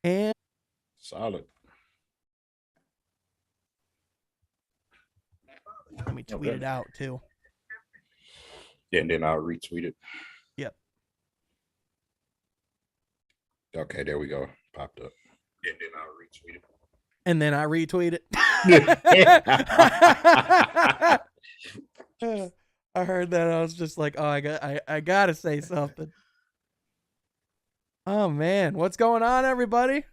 And Solid. let me tweet it out too. Yeah, and then I'll retweet it. Yep. Okay, there we go. Popped up. Yeah, then I'll retweet it. And then I retweet it. I heard that. I was just like, oh, I gotta say something. Oh man, what's going on, everybody?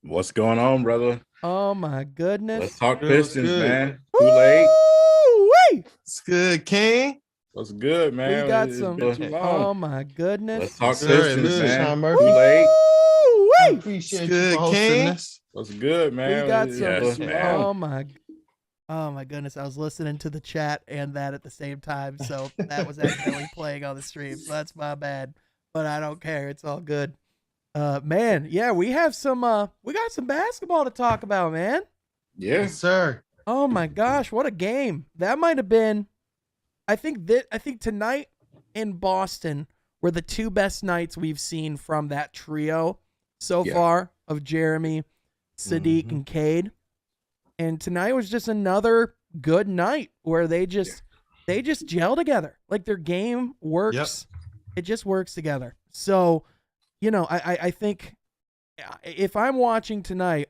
What's going on, brother? Oh my goodness. Let's talk Good, Pistons, good. man. Koolaid. Woo-wee! It's good, King. What's good, man? We got It's some. been too long. Oh my goodness. Let's talk Sir, Pistons, this is man. Sean Murphy. Koolaid. I Woo-wee! appreciate Good, you for hosting King. this. What's good, man? We got some. Yes, man. Oh my goodness! I was listening to the chat and that at the same time, so that was accidentally playing on the stream. So that's my bad, but I don't care. It's all good. Man, yeah, we got some basketball to talk about, man. Yeah. Yes, sir. Oh my gosh, what a game! That might have been. I think tonight in Boston were the two best nights we've seen from that trio so far of Jeremy, Sadiq, and Cade. And tonight was just another good night where they just gel together. Like their game works. Yep. It just works together. So, I think if I'm watching tonight,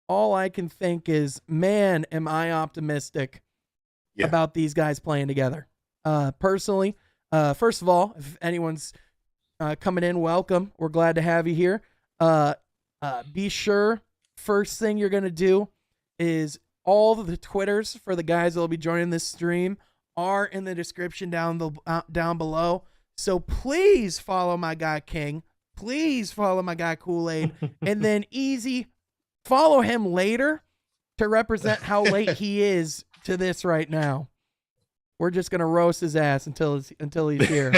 all I can think is, man, am I optimistic about these guys playing together. Personally, first of all, if anyone's coming in, welcome. We're glad to have you here. Be sure, first thing you're going to do is all of the Twitters for the guys that will be joining this stream are in the description down below. So please follow my guy King. Please follow my guy Koolaid. And then Eazy, follow him later to represent how late he is to this right now. We're just gonna roast his ass until he's here.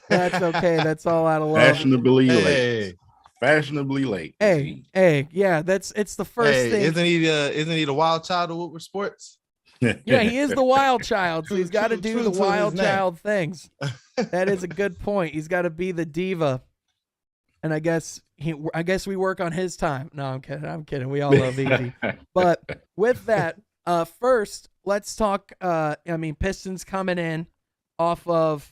That's okay. That's all out of love. Fashionably late. Fashionably late. Hey, yeah. It's the first thing. Isn't he the wild child of Woodward Sports? Yeah, he is the wild child, so he's got to do the wild child things. That is a good point. He's got to be the diva, and I guess we work on his time. No, I'm kidding. We all love Eazy. But with that, first let's talk. Pistons coming in off of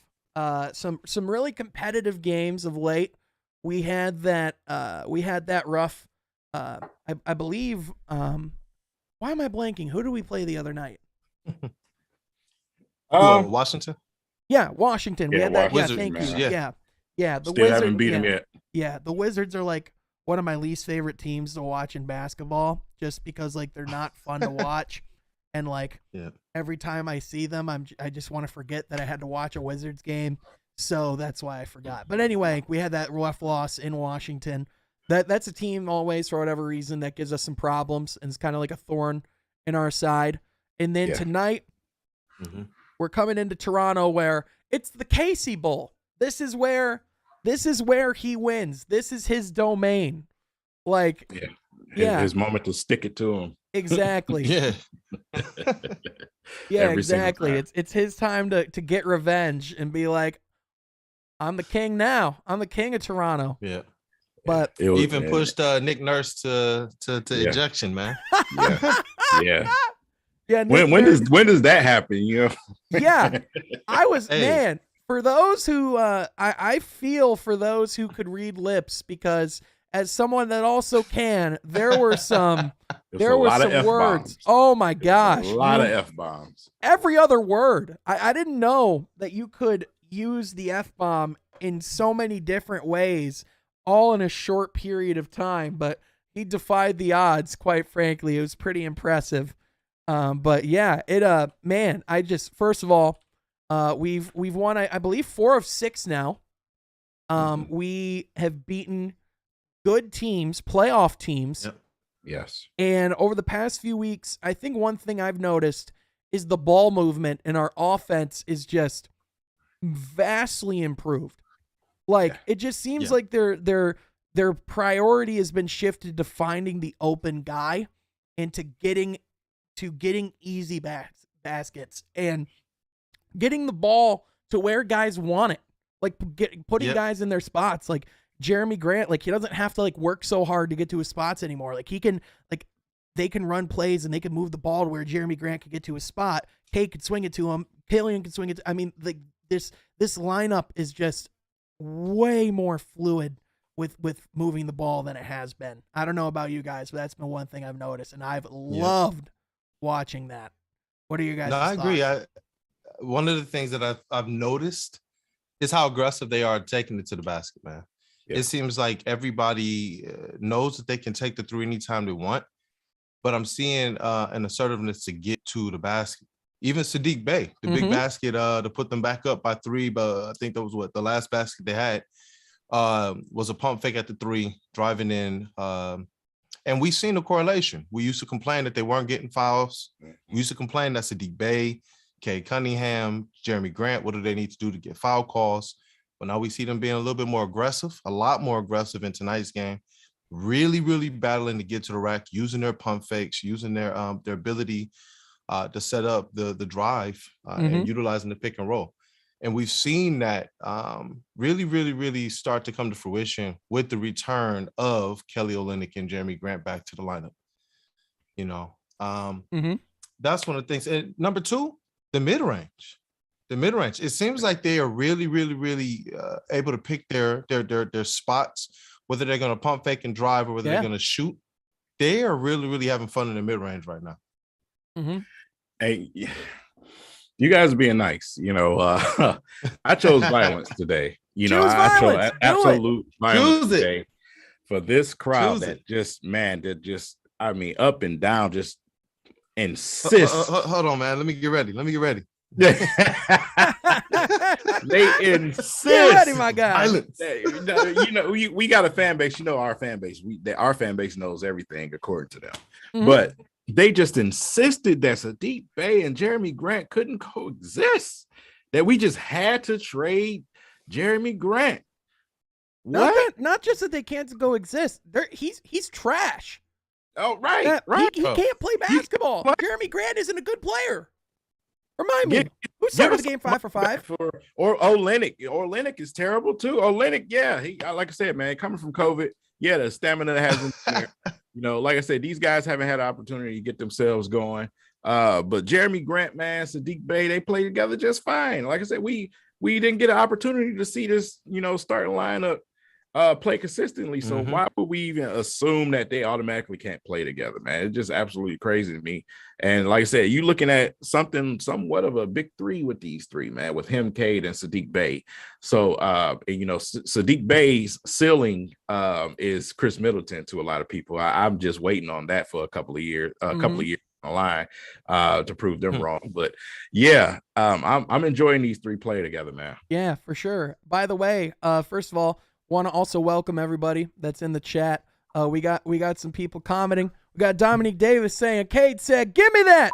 some really competitive games of late. We had that rough. I believe. Why am I blanking? Who did we play the other night? Washington. Yeah, Washington. We had that. Wizards, thank you. man. Yeah. The Still haven't beat them yet. Yeah, the Wizards are like one of my least favorite teams to watch in basketball, just because like they're not fun to watch, and like every time I see them, I just want to forget that I had to watch a Wizards game. So that's why I forgot. But anyway, we had that rough loss in Washington. That's a team always, for whatever reason, that gives us some problems and it's kind of like a thorn in our side. And then tonight, we're coming into Toronto where it's the Casey Bowl. This is where he wins. This is his domain. Like, his moment to stick it to him. Exactly. Every exactly. It's his time to get revenge and be like, I'm the king now. I'm the king of Toronto. Yeah. But he even pushed Nick Nurse to ejection, man. Yeah. When does that happen? Yeah. I was man. For those who I feel for those who could read lips, because as someone that also can, there were some words. Oh my gosh. A lot of F-bombs. Every other word. I didn't know that you could use the F-bomb in so many different ways, all in a short period of time, but he defied the odds, quite frankly. It was pretty impressive. But yeah, man, first of all, we've won, I believe 4 of 6 now. We have beaten good teams, playoff teams. Yep. Yes. And over the past few weeks, I think one thing I've noticed is the ball movement in our offense is just vastly improved. Like it just seems like their priority has been shifted to finding the open guy and to getting easy baskets and getting the ball to where guys want it. Like putting guys in their spots. Like Jeremy Grant, like he doesn't have to like work so hard to get to his spots anymore. Like he can, like they can run plays and they can move the ball to where Jeremy Grant can get to his spot. Kay could swing it to him. Killian can swing it. I mean, like this lineup is just way more fluid with moving the ball than it has been. I don't know about you guys, but that's been one thing I've noticed, and I've loved watching that. What are you guys? No, I agree. One of the things that I've noticed is how aggressive they are taking it to the basket, man. Yeah. It seems like everybody knows that they can take the three anytime they want, but I'm seeing an assertiveness to get to the basket. Even Sadiq Bey, the big basket to put them back up by 3, but I think that was the last basket they had was a pump fake at the 3, driving in. And we've seen the correlation. We used to complain that they weren't getting fouls. We used to complain that Sadiq Bey, Kay Cunningham, Jeremy Grant, what do they need to do to get foul calls? But now we see them being a little bit more aggressive, a lot more aggressive in tonight's game. Really, really battling to get to the rack, using their pump fakes, using their ability to set up the drive and utilizing the pick and roll. And we've seen that really, really, really start to come to fruition with the return of Kelly Olynyk and Jeremy Grant back to the lineup. You know, that's one of the things. And number 2, the mid-range. The mid-range. It seems like they are really, really, really able to pick their spots, whether they're going to pump fake and drive or whether they're going to shoot. They are really, really having fun in the mid-range right now. Hey, you guys are being nice. You know, I chose violence today. You know, I chose absolute violence today for this crowd that just, I mean, up and down, just insist. Hold on, man. Let me get ready. They insist. Get ready, my guy. You know, we got a fan base. You know, our fan base. Our fan base knows everything according to them. But they just insisted that Sadiq Bey and Jeremy Grant couldn't coexist. That we just had to trade Jeremy Grant. What? Not just that they can't coexist. He's trash. Oh, right, right. He can't play basketball. Jeremy Grant isn't a good player. Remind me, who started the game 5 for 5? Or Olynyk. Olynyk is terrible too. Olynyk, yeah. He, like I said, man, coming from COVID, yeah, the stamina that has in there. You know, like I said, these guys haven't had an opportunity to get themselves going. But Jeremy Grant, man, Sadiq Bey, they play together just fine. Like I said, we didn't get an opportunity to see this, you know, starting lineup play consistently. So why would we even assume that they automatically can't play together, man? It's just absolutely crazy to me. And like I said, you looking at somewhat of a big 3 with these 3, man, with him, Cade, and Sadiq Bey. So, you know, Sadiq Bey's ceiling is Chris Middleton to a lot of people. I'm just waiting on that for a couple of years on the line to prove them wrong. But yeah, I'm enjoying these 3 play together, man. Yeah, for sure. By the way, first of all, want to also welcome everybody that's in the chat. We got some people commenting. We got Dominique Davis saying, Cade said, give me that.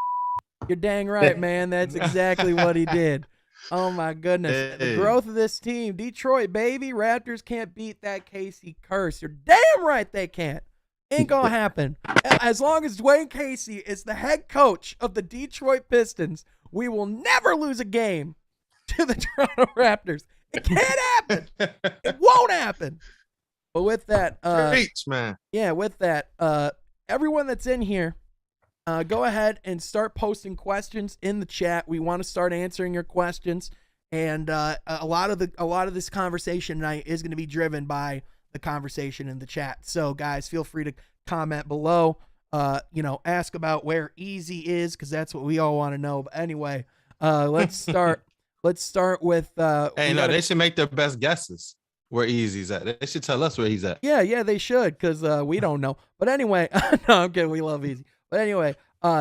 You're dang right, man. That's exactly what he did. Oh, my goodness. The growth of this team. Detroit, baby. Raptors can't beat that Casey curse. You're damn right they can't. Ain't going to happen. As long as Dwayne Casey is the head coach of the Detroit Pistons, we will never lose a game to the Toronto Raptors. It can't happen. It won't happen. But with that, man. Yeah, with that, everyone that's in here, go ahead and start posting questions in the chat. We want to start answering your questions, and a lot of this conversation tonight is going to be driven by the conversation in the chat. So, guys, feel free to comment below. You know, ask about where Eazy is, because that's what we all want to know. But anyway, let's start. Let's start with. Hey, no, they should make their best guesses where Eazy's at. They should tell us where he's at. Yeah, they should, because we don't know. But anyway, no, I'm kidding. We love Eazy. But anyway,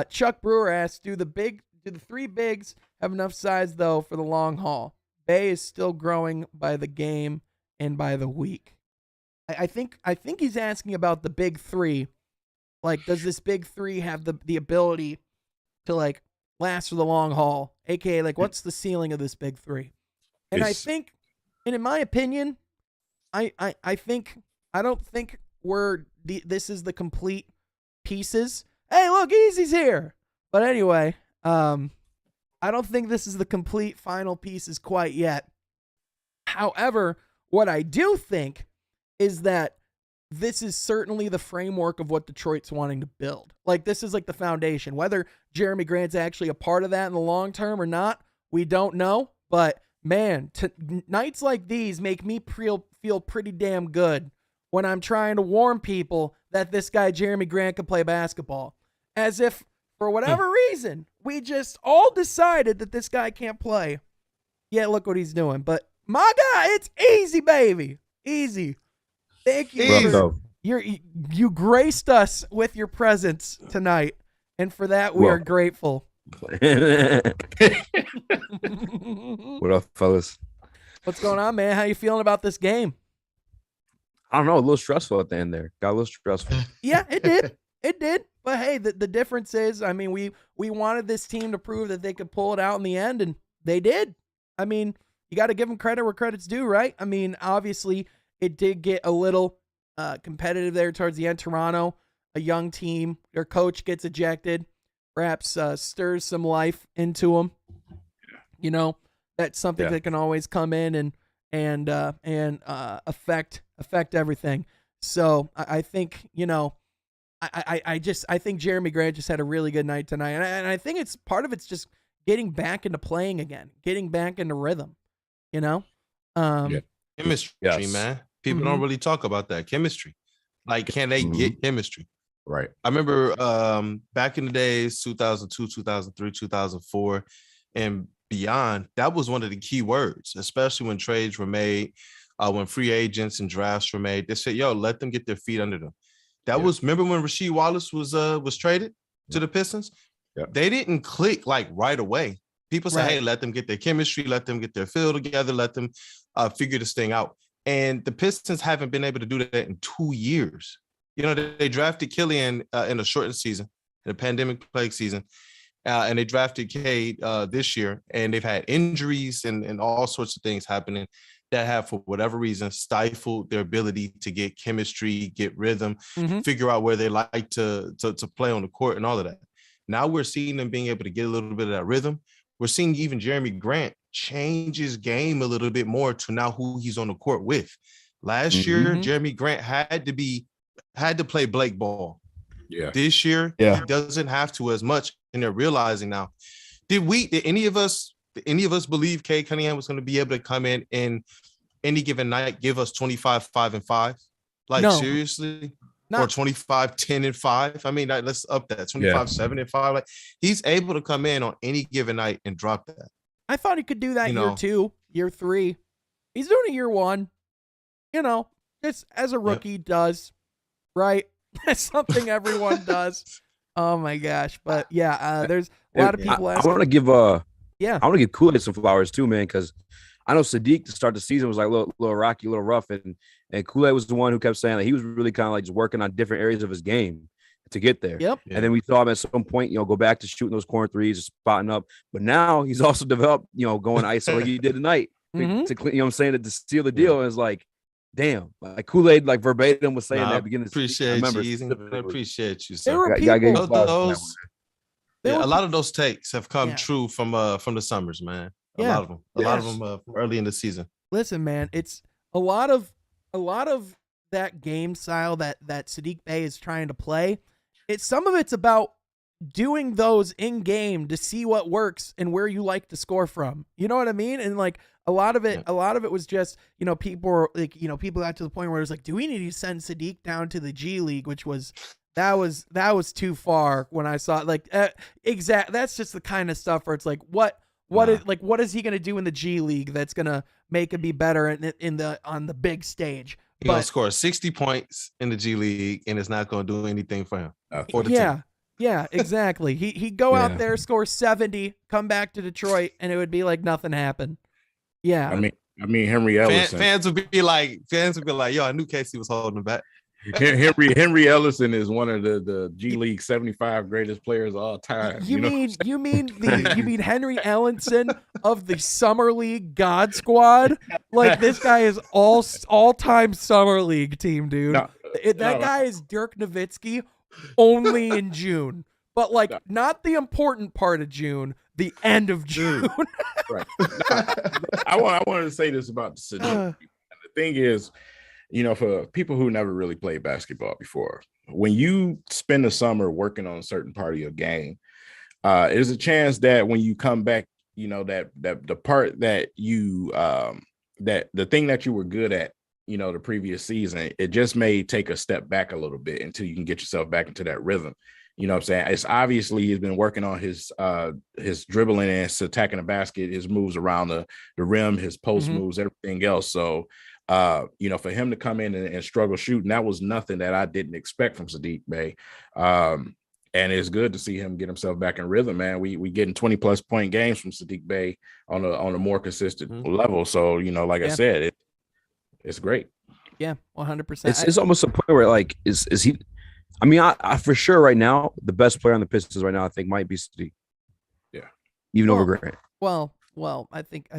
Chuck Brewer asks, do the 3 bigs have enough size though for the long haul? Bey is still growing by the game and by the week. I think he's asking about the big 3. Like, does this big 3 have the ability to like last for the long haul? AKA, like, what's the ceiling of this big 3? And I think, and in my opinion, I don't think this is the complete pieces. Hey, look, Easy's here. But anyway, I don't think this is the complete final pieces quite yet. However, what I do think is that this is certainly the framework of what Detroit's wanting to build. Like, this is like the foundation. Whether Jeremy Grant's actually a part of that in the long term or not, we don't know. But man, nights like these make me feel pretty damn good when I'm trying to warn people that this guy Jeremy Grant can play basketball. As if, for whatever reason, we just all decided that this guy can't play. Yeah, look what he's doing. But my guy, it's easy, baby. Easy. Thank you. You graced us with your presence tonight, and for that we are grateful. What up, fellas? What's going on, man? How you feeling about this game? I don't know, a little stressful at the end there. Got a little stressful. Yeah, it did. It did. But hey, the difference is, I mean, we wanted this team to prove that they could pull it out in the end, and they did. I mean, you got to give them credit where credit's due, right? I mean, obviously, it did get a little competitive there towards the end. Toronto, a young team, their coach gets ejected, perhaps stirs some life into them. You know, that's something that can always come in and affect everything. So I think, you know, I think Jeremy Grant just had a really good night tonight, and I think it's part of it's just getting back into playing again, getting back into rhythm. You know, chemistry, man. People don't really talk about that chemistry. Like, can they get chemistry? Right. I remember back in the days, 2002, 2003, 2004, and beyond, that was one of the key words, especially when trades were made, when free agents and drafts were made. They said, yo, let them get their feet under them. That was, remember when Rasheed Wallace was traded to the Pistons? Yeah. They didn't click like right away. People say, hey, let them get their chemistry, let them get their feel together, let them figure this thing out. And the Pistons haven't been able to do that in 2 years. You know, they drafted Killian in a shortened season, in a pandemic plague season, and they drafted Cade this year, and they've had injuries and all sorts of things happening that have, for whatever reason, stifled their ability to get chemistry, get rhythm, figure out where they like to play on the court and all of that. Now we're seeing them being able to get a little bit of that rhythm. We're seeing even Jeremy Grant change his game a little bit more to now who he's on the court with. Last year, Jeremy Grant had to play Blake ball. Yeah. This year, he doesn't have to as much, and they're realizing now. Did any of us believe Cade Cunningham was going to be able to come in any given night, give us 25, 5, and 5? Like, no. Seriously? Or 25, 10, and 5? I mean, let's up that. 25, 7, and 5. Like, he's able to come in on any given night and drop that. I thought he could do that year 2, year 3. He's doing it year 1. You know, just as a rookie does, right? That's something everyone does. Oh my gosh. But yeah, there's a lot of people asking. I want to give Koolaid some flowers too, man, because I know Sadiq to start the season was like a little rocky, a little rough, and Koolaid was the one who kept saying that he was really kind of like just working on different areas of his game to get there. Yep. And then we saw him at some point, you know, go back to shooting those corner threes, spotting up. But now he's also developed, you know, going ISO like he did tonight to you know what I'm saying, to seal the deal. And it's like, damn, like Koolaid, like verbatim was saying that at the beginning. Appreciate you, Eazy. I appreciate you, sir. There were people, a lot of those takes have come true from the summers, man. A lot of them. A lot of them early in the season. Listen, man, it's a lot of that game style that Sadiq Bey is trying to play. Some of it's about doing those in game to see what works and where you like to score from. You know what I mean? And like a lot of it was just, you know, people were like, you know, people got to the point where it was like, do we need to send Sadiq down to the G League? Which was that was too far when I saw it. Like that's just the kind of stuff where it's like, what is he gonna do in the G League that's gonna make him be better on the big stage? He's gonna score 60 points in the G League, and it's not gonna do anything for him. Yeah, exactly. He'd go out there, score 70, come back to Detroit, and it would be like nothing happened. Yeah. I mean Henry Ellison. Fans would be like, yo, I knew Casey was holding him back. Henry Ellison is one of the G League 75 greatest players of all time. You mean Henry Ellison of the Summer League God Squad? Like, this guy is all-time Summer League team, dude. That guy is Dirk Nowitzki only in June, but like not the important part of June, the end of June. Right. I wanted to say this about Sadiq. The thing is, for people who never really played basketball before, when you spend the summer working on a certain part of your game, there's a chance that when you come back, that the part that you that the thing that you were good at, the previous season, it just may take a step back a little bit until you can get yourself back into that rhythm. You know what I'm saying? It's obviously he's been working on his dribbling and his attacking the basket, his moves around the rim, his post moves, everything else. So, for him to come in and struggle shooting, that was nothing that I didn't expect from Saddiq Bey. And it's good to see him get himself back in rhythm, man. We getting 20+ point games from Saddiq Bey on a more consistent level. So, like I said, it's great. Yeah, 100%. It's almost a point where like is he? I mean, I for sure right now the best player on the Pistons right now I think might be Saddiq. Yeah, even over Grant. Well, I think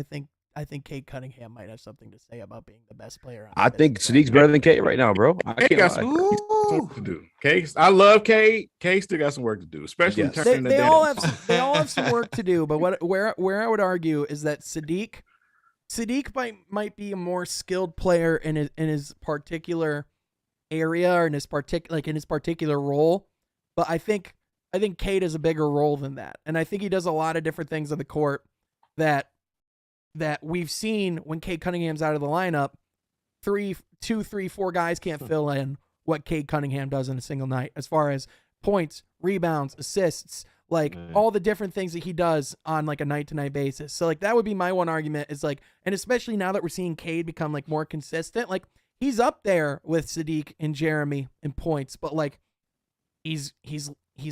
Cade Cunningham might have something to say about being the best player. I think Sadiq's better than Cade right now, bro. I got some work to do. Cade, I love Cade. Cade still got some work to do, especially in turning they all have some work to do. But where I would argue is that Saddiq might be a more skilled player in his particular area or in his particular role, but I think Cade has a bigger role than that, and I think he does a lot of different things on the court that we've seen when Cade Cunningham's out of the lineup. 2, 3, 4 guys can't fill in what Cade Cunningham does in a single night, as far as points, rebounds, assists, all the different things that he does on like a night-to-night basis. So like that would be my one argument is like, and especially now that we're seeing Cade become like more consistent, like he's up there with Saddiq and Jeremy in points, but like he's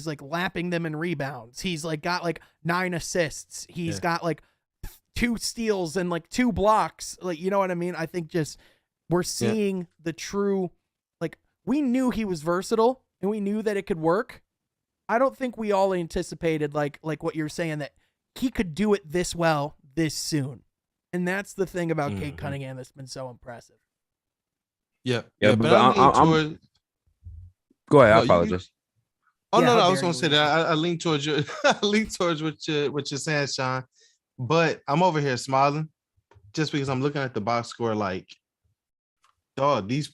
like lapping them in rebounds. He's like got like 9 assists. He's got like 2 steals and like 2 blocks. Like, you know what I mean? I think just we're seeing the true, like we knew he was versatile and we knew that it could work. I don't think we all anticipated like what you're saying, that he could do it this well this soon. And that's the thing about Cade Cunningham that's been so impressive. Yeah. But I'm go ahead. I apologize. No, I was gonna say that I lean towards you. I lean towards what you're saying, Sean. But I'm over here smiling just because I'm looking at the box score. Like, dog, these,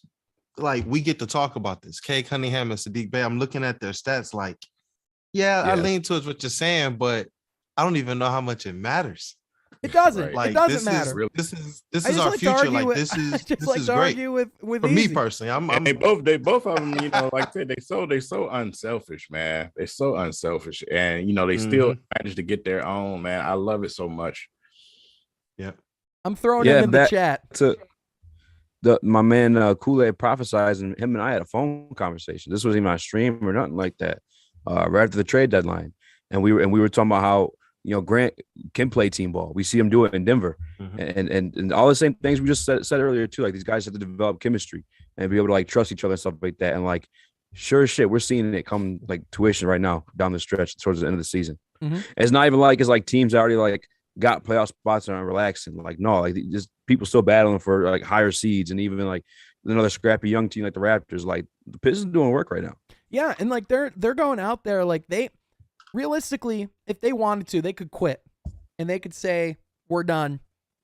like, we get to talk about this. Cade Cunningham and Saddiq Bey. I'm looking at their stats. Like, I lean towards what you're saying, but I don't even know how much it matters. It doesn't. Right. Like, it doesn't matter. This is our future. Like, this is great. With for Eazy. Me personally, I'm they both of them, like I said, they so unselfish, man. They're so unselfish, and they still manage to get their own, man. I love it so much. Yeah, I'm throwing him in the chat. My man Koolaid prophesized, and him and I had a phone conversation. This wasn't even on stream or nothing like that. Right after the trade deadline, and we were talking about how Grant can play team ball. We see him do it in Denver, and all the same things we just said earlier too. Like these guys have to develop chemistry and be able to like trust each other and stuff like that. And like, sure as shit, we're seeing it come like tuition right now down the stretch towards the end of the season. It's not even like it's like teams already like got playoff spots and are relaxing. Like no, like just people still battling for like higher seeds, and even like another scrappy young team like the Raptors. Like the Pistons doing work right now. Yeah, and like they're going out there like they. Realistically, if they wanted to, they could quit and they could say, we're done.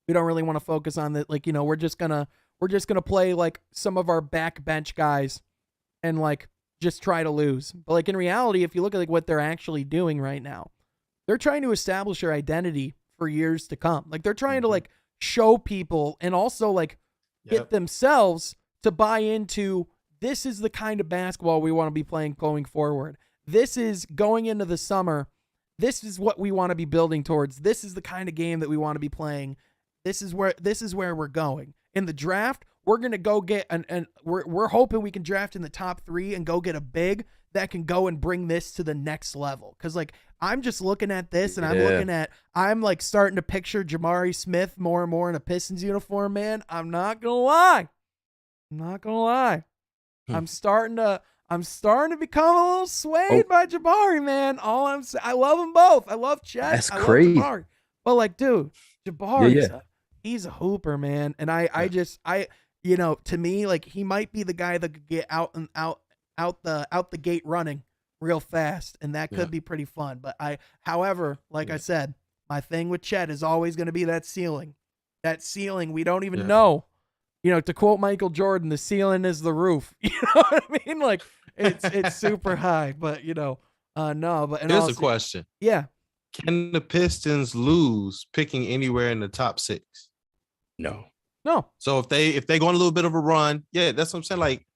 We don't really want to focus on that. Like, we're just going to play like some of our backbench guys and like just try to lose. But like in reality, if you look at like what they're actually doing right now, they're trying to establish their identity for years to come. Like they're trying to like show people and also like get themselves to buy into, this is the kind of basketball we want to be playing going forward. This is going into the summer. This is what we want to be building towards. This is the kind of game that we want to be playing. This is where we're going. In the draft, we're going to go get we're hoping we can draft in the top 3 and go get a big that can go and bring this to the next level. Cause like, I'm just looking at this and I'm like starting to picture Jabari Smith more and more in a Pistons uniform, man. I'm not going to lie. I'm starting to become a little swayed by Jabari, man. I love them both. I love Chet. That's crazy. Love Jabari. But like, dude, Jabari, he's a hooper, man. And I to me, like he might be the guy that could get out the gate running real fast, and that could be pretty fun. But however, like I said, my thing with Chet is always going to be that ceiling. That ceiling, we don't even know. to quote Michael Jordan, the ceiling is the roof. You know what I mean? Like it's super high, but no, but here's a question. Yeah. Can the Pistons lose picking anywhere in the top 6? No. So if they go on a little bit of a run, yeah, that's what I'm saying. Like,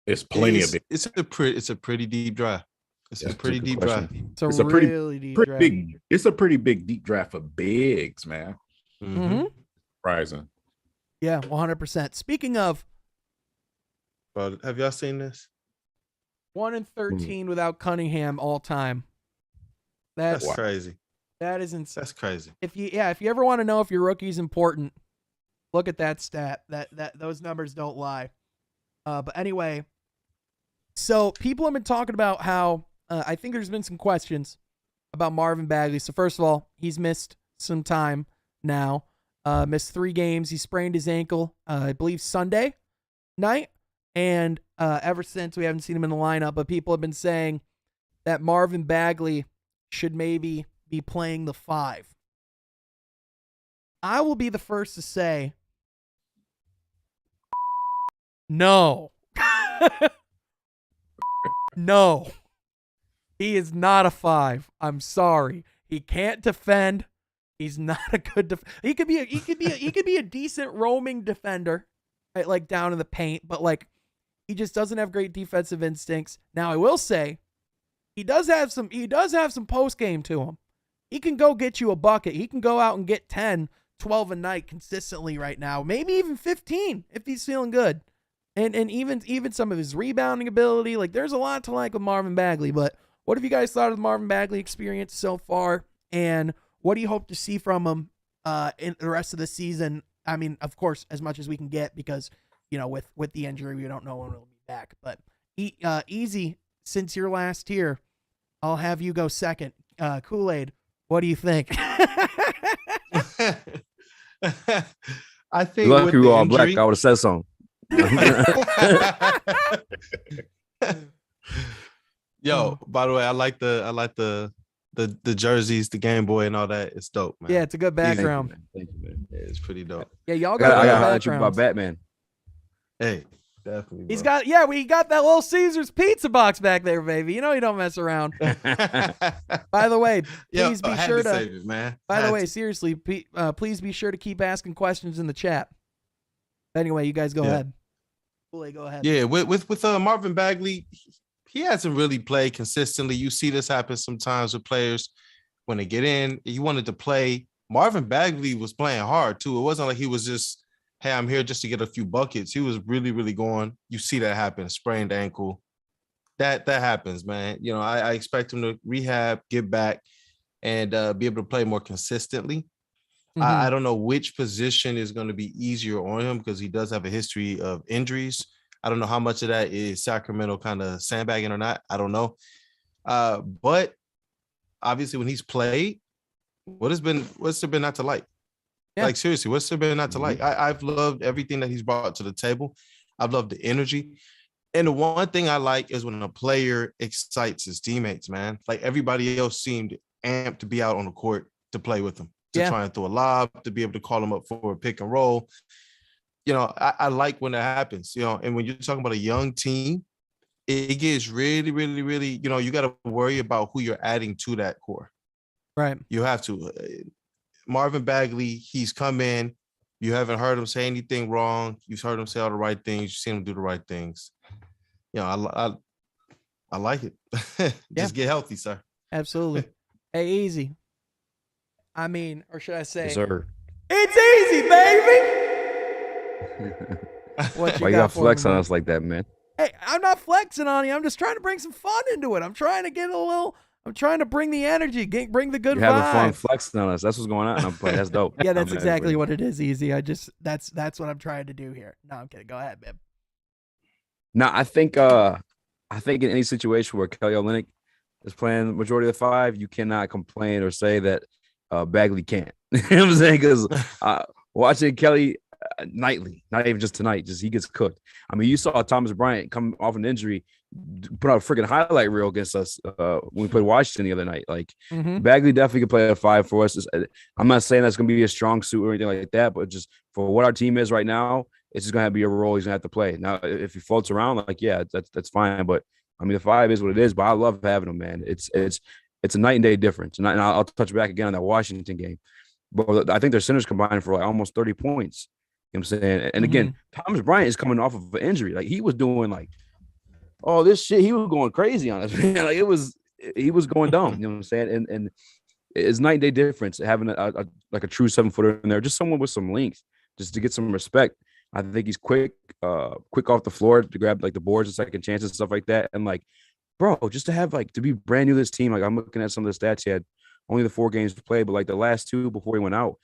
it's plenty of it. It's a pretty deep draft. It's a pretty deep draft. It's a really deep draft. Big. It's a pretty big deep draft for bigs, man. Mm-hmm. Surprising. Yeah, 100%. Speaking of, have y'all seen this? 1-13 without Cunningham all time. That's crazy. That is insane. That's crazy. If you ever want to know if your rookie's important, look at that stat. That those numbers don't lie. But anyway, so people have been talking about how I think there's been some questions about Marvin Bagley. So first of all, he's missed some time now. Missed 3 games. He sprained his ankle, I believe Sunday night. And ever since, we haven't seen him in the lineup. But people have been saying that Marvin Bagley should maybe be playing the 5. I will be the first to say, no. No. He is not a 5. I'm sorry. He can't defend. He's not a good he could be a decent roaming defender, right? Like down in the paint, but like he just doesn't have great defensive instincts. Now I will say he does have some post game to him. He can go get you a bucket. He can go out and get 10, 12 a night consistently right now. Maybe even 15 if he's feeling good. And even some of his rebounding ability, like there's a lot to like with Marvin Bagley. But what have you guys thought of the Marvin Bagley experience so far? And what do you hope to see from him in the rest of the season? I mean, of course, as much as we can get because, with the injury, we don't know when he'll be back. But Eazy, since you're last here, I'll have you go second. Koolaid, what do you think? I think lucky we all black. I would have said something. Yo, by the way, I like the jerseys, the Game Boy, and all that. It's dope, man. Yeah, it's a good background. Thank you, man. Yeah, it's pretty dope. Yeah, y'all I got got you about Batman. Hey, definitely. He's got we got that little Caesar's pizza box back there, baby. You don't mess around. By the way, please be sure to save it, man. By the way, seriously, please be sure to keep asking questions in the chat. Anyway, you guys go ahead. Koolaid, go ahead. Yeah, with Marvin Bagley, he hasn't really played consistently. You see this happen sometimes with players when they get in. He wanted to play. Marvin Bagley was playing hard too. It wasn't like he was just, hey, I'm here just to get a few buckets. He was really, really going. You see that happen. Sprained ankle. That happens, man. I expect him to rehab, get back, and be able to play more consistently. Mm-hmm. I don't know which position is going to be easier on him because he does have a history of injuries. I don't know how much of that is Sacramento kind of sandbagging or not. I don't know. But obviously when he's played, what's there been not to like? Yeah. Like seriously, what's there been not to like? I've loved everything that he's brought to the table. I've loved the energy. And the one thing I like is when a player excites his teammates, man. Like everybody else seemed amped to be out on the court to play with him, to try and throw a lob, to be able to call him up for a pick and roll. I like when that happens, and when you're talking about a young team, it gets really, really, really, you got to worry about who you're adding to that core. Right. You have to. Marvin Bagley, he's come in. You haven't heard him say anything wrong. You've heard him say all the right things. You've seen him do the right things. I like it. Just get healthy, sir. Absolutely. Hey, Eazy. I mean, or should I say, yes, sir. It's easy, baby. Why you got flex on us like that, man? Hey, I'm not flexing on you. I'm just trying to bring some fun into it. I'm trying to bring the energy, bring the good vibe. You're having fun flexing on us. That's what's going on. I'm playing. That's dope. Yeah, that's exactly what it is, Eazy. That's what I'm trying to do here. No, I'm kidding. Go ahead, babe. No, I think in any situation where Kelly Olynyk is playing the majority of the 5, you cannot complain or say that Bagley can't. You know what I'm saying? Because watching Kelly, nightly, not even just tonight. Just he gets cooked. I mean, you saw Thomas Bryant come off an injury, put out a freaking highlight reel against us when we played Washington the other night. Like Bagley definitely could play a 5 for us. I'm not saying that's going to be a strong suit or anything like that, but just for what our team is right now, it's just going to be a role he's going to have to play. Now, if he floats around, like, yeah, that's fine. But I mean, the 5 is what it is. But I love having him, man. It's a night and day difference. And I'll touch back again on that Washington game. But I think their centers combined for like almost 30 points. You know what I'm saying? And again, Thomas Bryant is coming off of an injury. Like he was doing like, oh, this shit, he was going crazy on us, man. Like he was going dumb. You know what I'm saying? And it's night and day difference having like a true 7-footer in there, just someone with some length, just to get some respect. I think he's quick off the floor to grab like the boards and second chances and stuff like that. And like, bro, just to have like to be brand new to this team. Like I'm looking at some of the stats he had, only the 4 games to play, but like the last 2 before he went out,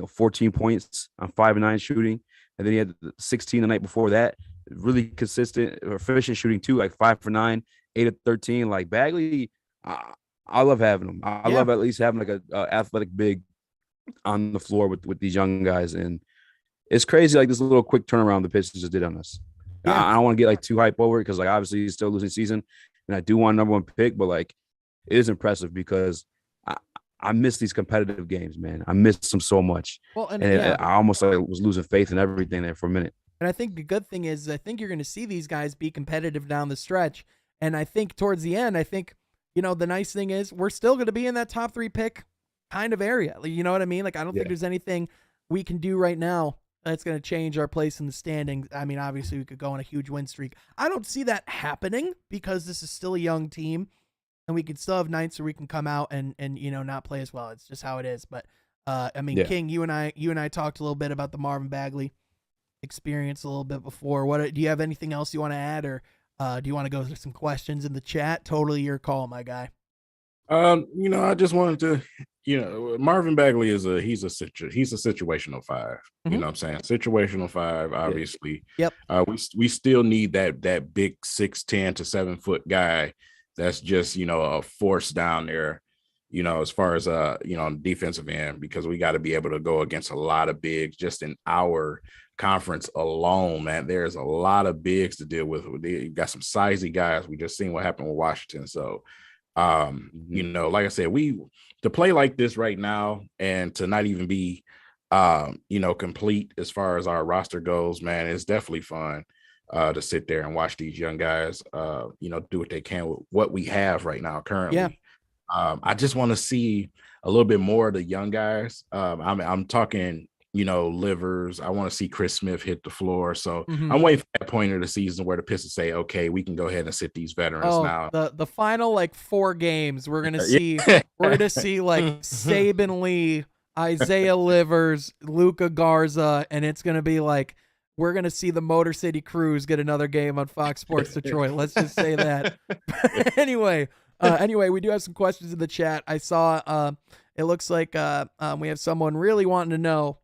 14 points on 5 and 9 shooting, and then he had 16 the night before that. Really consistent, efficient shooting too, like 5 for 9, 8 of 13. Like Bagley, I love having him. I love at least having like a athletic big on the floor with these young guys. And it's crazy, like this little quick turnaround the Pistons just did on us. Yeah. I don't want to get like too hype over it because like obviously he's still losing season, and I do want number 1 pick, but like it is impressive because I miss these competitive games, man. I miss them so much. Well, and I almost like was losing faith in everything there for a minute. And I think the good thing is I think you're going to see these guys be competitive down the stretch. And I think towards the end, I think, the nice thing is we're still going to be in that top 3 pick kind of area. You know what I mean? Like, I don't think there's anything we can do right now that's going to change our place in the standings. I mean, obviously we could go on a huge win streak. I don't see that happening because this is still a young team and we can still have nights where we can come out and not play as well. It's just how it is. But I mean, King, you and I talked a little bit about the Marvin Bagley experience a little bit before. What do you have anything else you want to add, or do you want to go through some questions in the chat? Totally your call, my guy. I just wanted to, Marvin Bagley he's a situational 5. You know what I'm saying? Situational 5, obviously. Yep. We still need that big 6'10" to 7-foot guy that's just, a force down there, as far as on the defensive end, because we got to be able to go against a lot of bigs just in our conference alone, man. There's a lot of bigs to deal with. You've got some sizey guys. We just seen what happened with Washington. So like I said, to play like this right now and to not even be complete as far as our roster goes, man, it's definitely fun to sit there and watch these young guys do what they can with what we have right now currently. I just want to see a little bit more of the young guys. I'm talking Livers. I want to see Chris Smith hit the floor. So I'm waiting for that point of the season where the Pistons say, okay, we can go ahead and sit these veterans now. The final like 4 games, we're gonna see like Saban Lee, Isaiah Livers, Luka Garza, and it's gonna be like we're gonna see the Motor City Cruise get another game on Fox Sports Detroit. Let's just say that. Anyway, we do have some questions in the chat. I saw it looks like we have someone really wanting to know,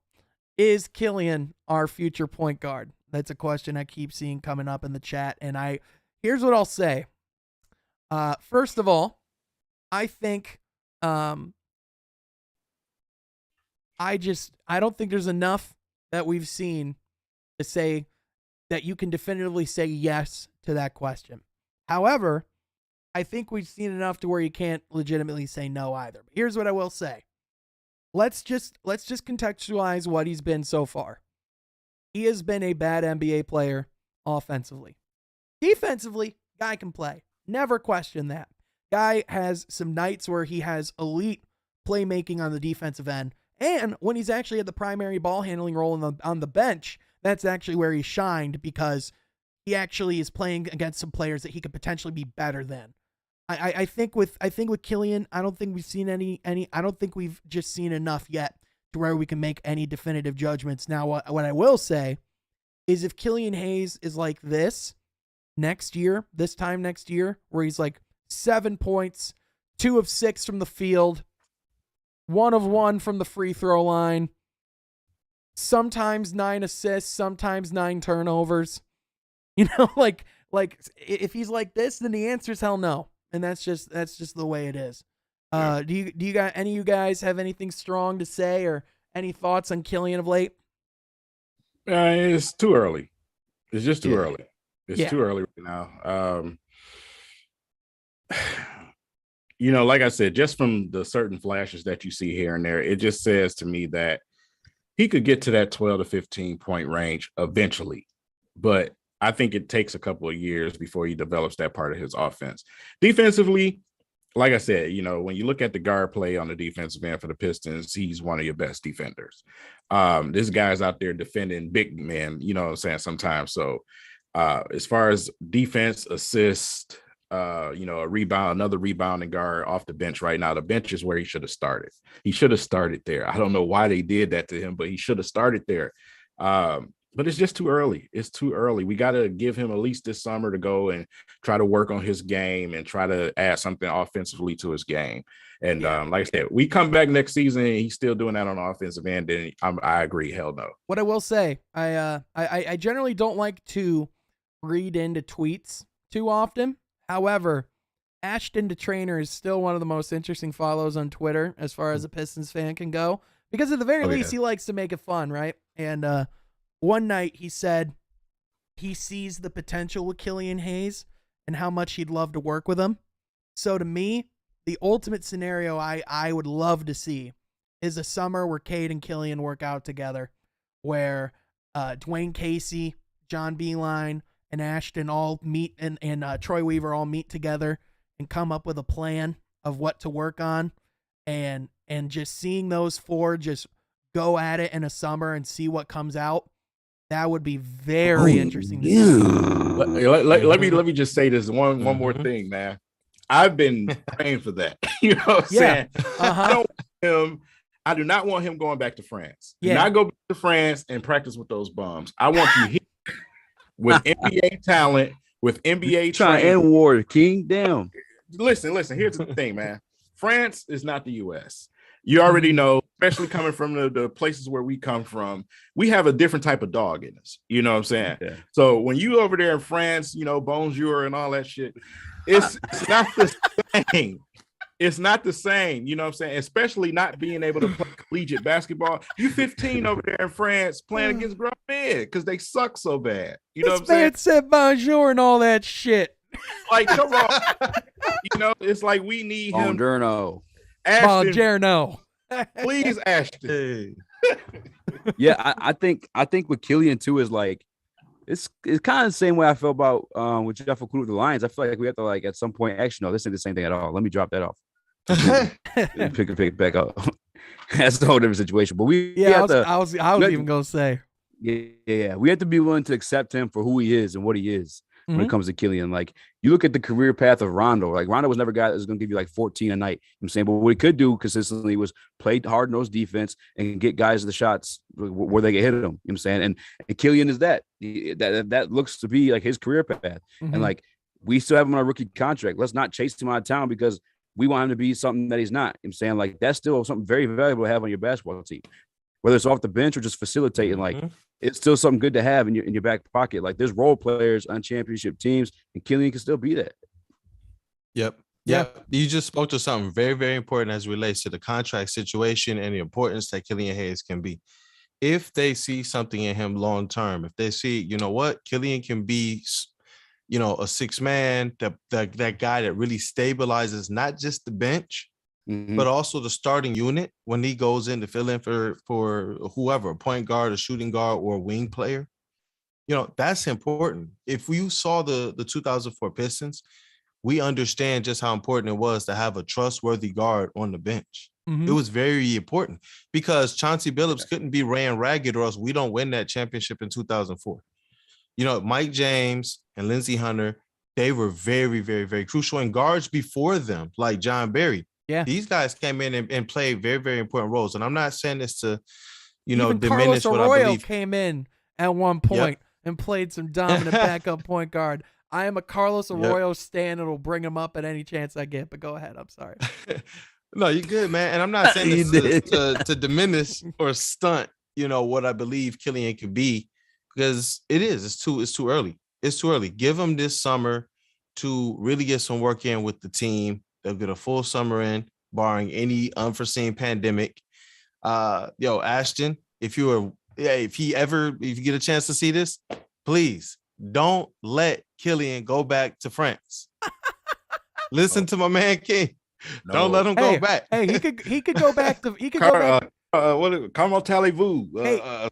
is Killian our future point guard? That's a question I keep seeing coming up in the chat. And here's what I'll say. First of all, I think I don't think there's enough that we've seen to say that you can definitively say yes to that question. However, I think we've seen enough to where you can't legitimately say no either. But here's what I will say. Let's just contextualize what he's been so far. He has been a bad NBA player offensively. Defensively, guy can play. Never question that. Guy has some nights where he has elite playmaking on the defensive end. And when he's actually at the primary ball handling role on the bench, that's actually where he shined because he actually is playing against some players that he could potentially be better than. I think with Killian, I don't think we've seen any. I don't think we've just seen enough yet to where we can make any definitive judgments. Now, what I will say is if Killian Hayes is like this time next year, where he's like 7 points, 2 of 6 from the field, 1 of 1 from the free throw line, sometimes 9 assists, sometimes 9 turnovers. Like if he's like this, then the answer is hell no. And that's just the way it is. Do you got any of you guys have anything strong to say or any thoughts on Killian of late? It's too early. It's just too early. It's Yeah. too early right now. Like I said, just from the certain flashes that you see here and there, it just says to me that he could get to that 12 to 15 point range eventually. But I think it takes a couple of years before he develops that part of his offense. Defensively, like I said, when you look at the guard play on the defensive end for the Pistons, he's one of your best defenders. This guy's out there defending big men, you know what I'm saying, sometimes. So as far as defense, assist, a rebound, another rebounding guard off the bench right now. The bench is where he should have started. He should have started there. I don't know why they did that to him, but he should have started there. But it's just too early. It's too early. We got to give him at least this summer to go and try to work on his game and try to add something offensively to his game. And like I said, we come back next season and he's still doing that on the offensive end. Then I agree. Hell no. What I will say, I generally don't like to read into tweets too often. However, Ashton the Trainer is still one of the most interesting follows on Twitter as far as a Pistons fan can go. Because at the very least, he likes to make it fun, right? And one night he said he sees the potential with Killian Hayes and how much he'd love to work with him. So to me, the ultimate scenario I would love to see is a summer where Cade and Killian work out together, where Dwayne Casey, John Beeline, and Ashton all meet and Troy Weaver all meet together and come up with a plan of what to work on, and just seeing those four just go at it in a summer and see what comes out. That would be very interesting to see. Let me just say this one more thing, man. I've been praying for that. You know what I'm saying? I do not want him going back to France. Do not go back to France and practice with those bums. I want you here with NBA talent, with NBA trying to end war, King. Damn. Listen. Here's the thing, man. France is not the U.S. You already know, especially coming from the places where we come from, we have a different type of dog in us. You know what I'm saying? Yeah. So when you over there in France, bonjour and all that shit, it's not the same. It's not the same. You know what I'm saying? Especially not being able to play collegiate basketball. You 15 over there in France playing against grown men because they suck so bad. You know what I'm saying? This man said bonjour and all that shit. Like, come on. It's like we need him. Bonjourno. Bonjourno. Please, Ashton. Yeah, I think with Killian too is like it's kind of the same way I felt about with Jeff Okuda with the Lions. I feel like we have to at some point actually no, this ain't the same thing at all. Let me drop that off. pick it back up. That's a whole different situation. But I was even gonna say. Yeah. We have to be willing to accept him for who he is and what he is. When it comes to Killian, like you look at the career path of Rondo, like Rondo was never a guy that was going to give you 14 a night. I'm saying, but what he could do consistently was play hard nose defense and get guys the shots where they can hit them. You know what I'm saying, and Killian is that looks to be his career path, and we still have him on a rookie contract. Let's not chase him out of town because we want him to be something that he's not. You know what I'm saying, that's still something very valuable to have on your basketball team, whether it's off the bench or just facilitating. It's still something good to have in your back pocket. There's role players on championship teams, and Killian can still be that. Yep. You just spoke to something very, very important as it relates to the contract situation and the importance that Killian Hayes can be. If they see something in him long term, if they see, Killian can be, a six man, that guy that really stabilizes not just the bench, but also the starting unit when he goes in to fill in for whoever, a point guard, a shooting guard, or a wing player. That's important. If you saw the 2004 Pistons, we understand just how important it was to have a trustworthy guard on the bench. It was very important because Chauncey Billups couldn't be ran ragged or else we don't win that championship in 2004. Mike James and Lindsey Hunter, they were very, very, very crucial. And guards before them, like John Barry, these guys came in and played very, very important roles. And I'm not saying this to, Even diminish Carlos what Arroyo I believe. Came in at one point and played some dominant backup point guard. I am a Carlos Arroyo stan and will bring him up at any chance I get. But go ahead. I'm sorry. No, you're good, man. And I'm not saying this to diminish or stunt, what I believe Killian could be, because it's too early. It's too early. Give him this summer to really get some work in with the team. They'll get a full summer in, barring any unforeseen pandemic. Ashton, if you were if you get a chance to see this, please don't let Killian go back to France. Listen to my man King. No. Don't let him go back. Hey, he could go back to go back. What is it? Comment Talez-Vous,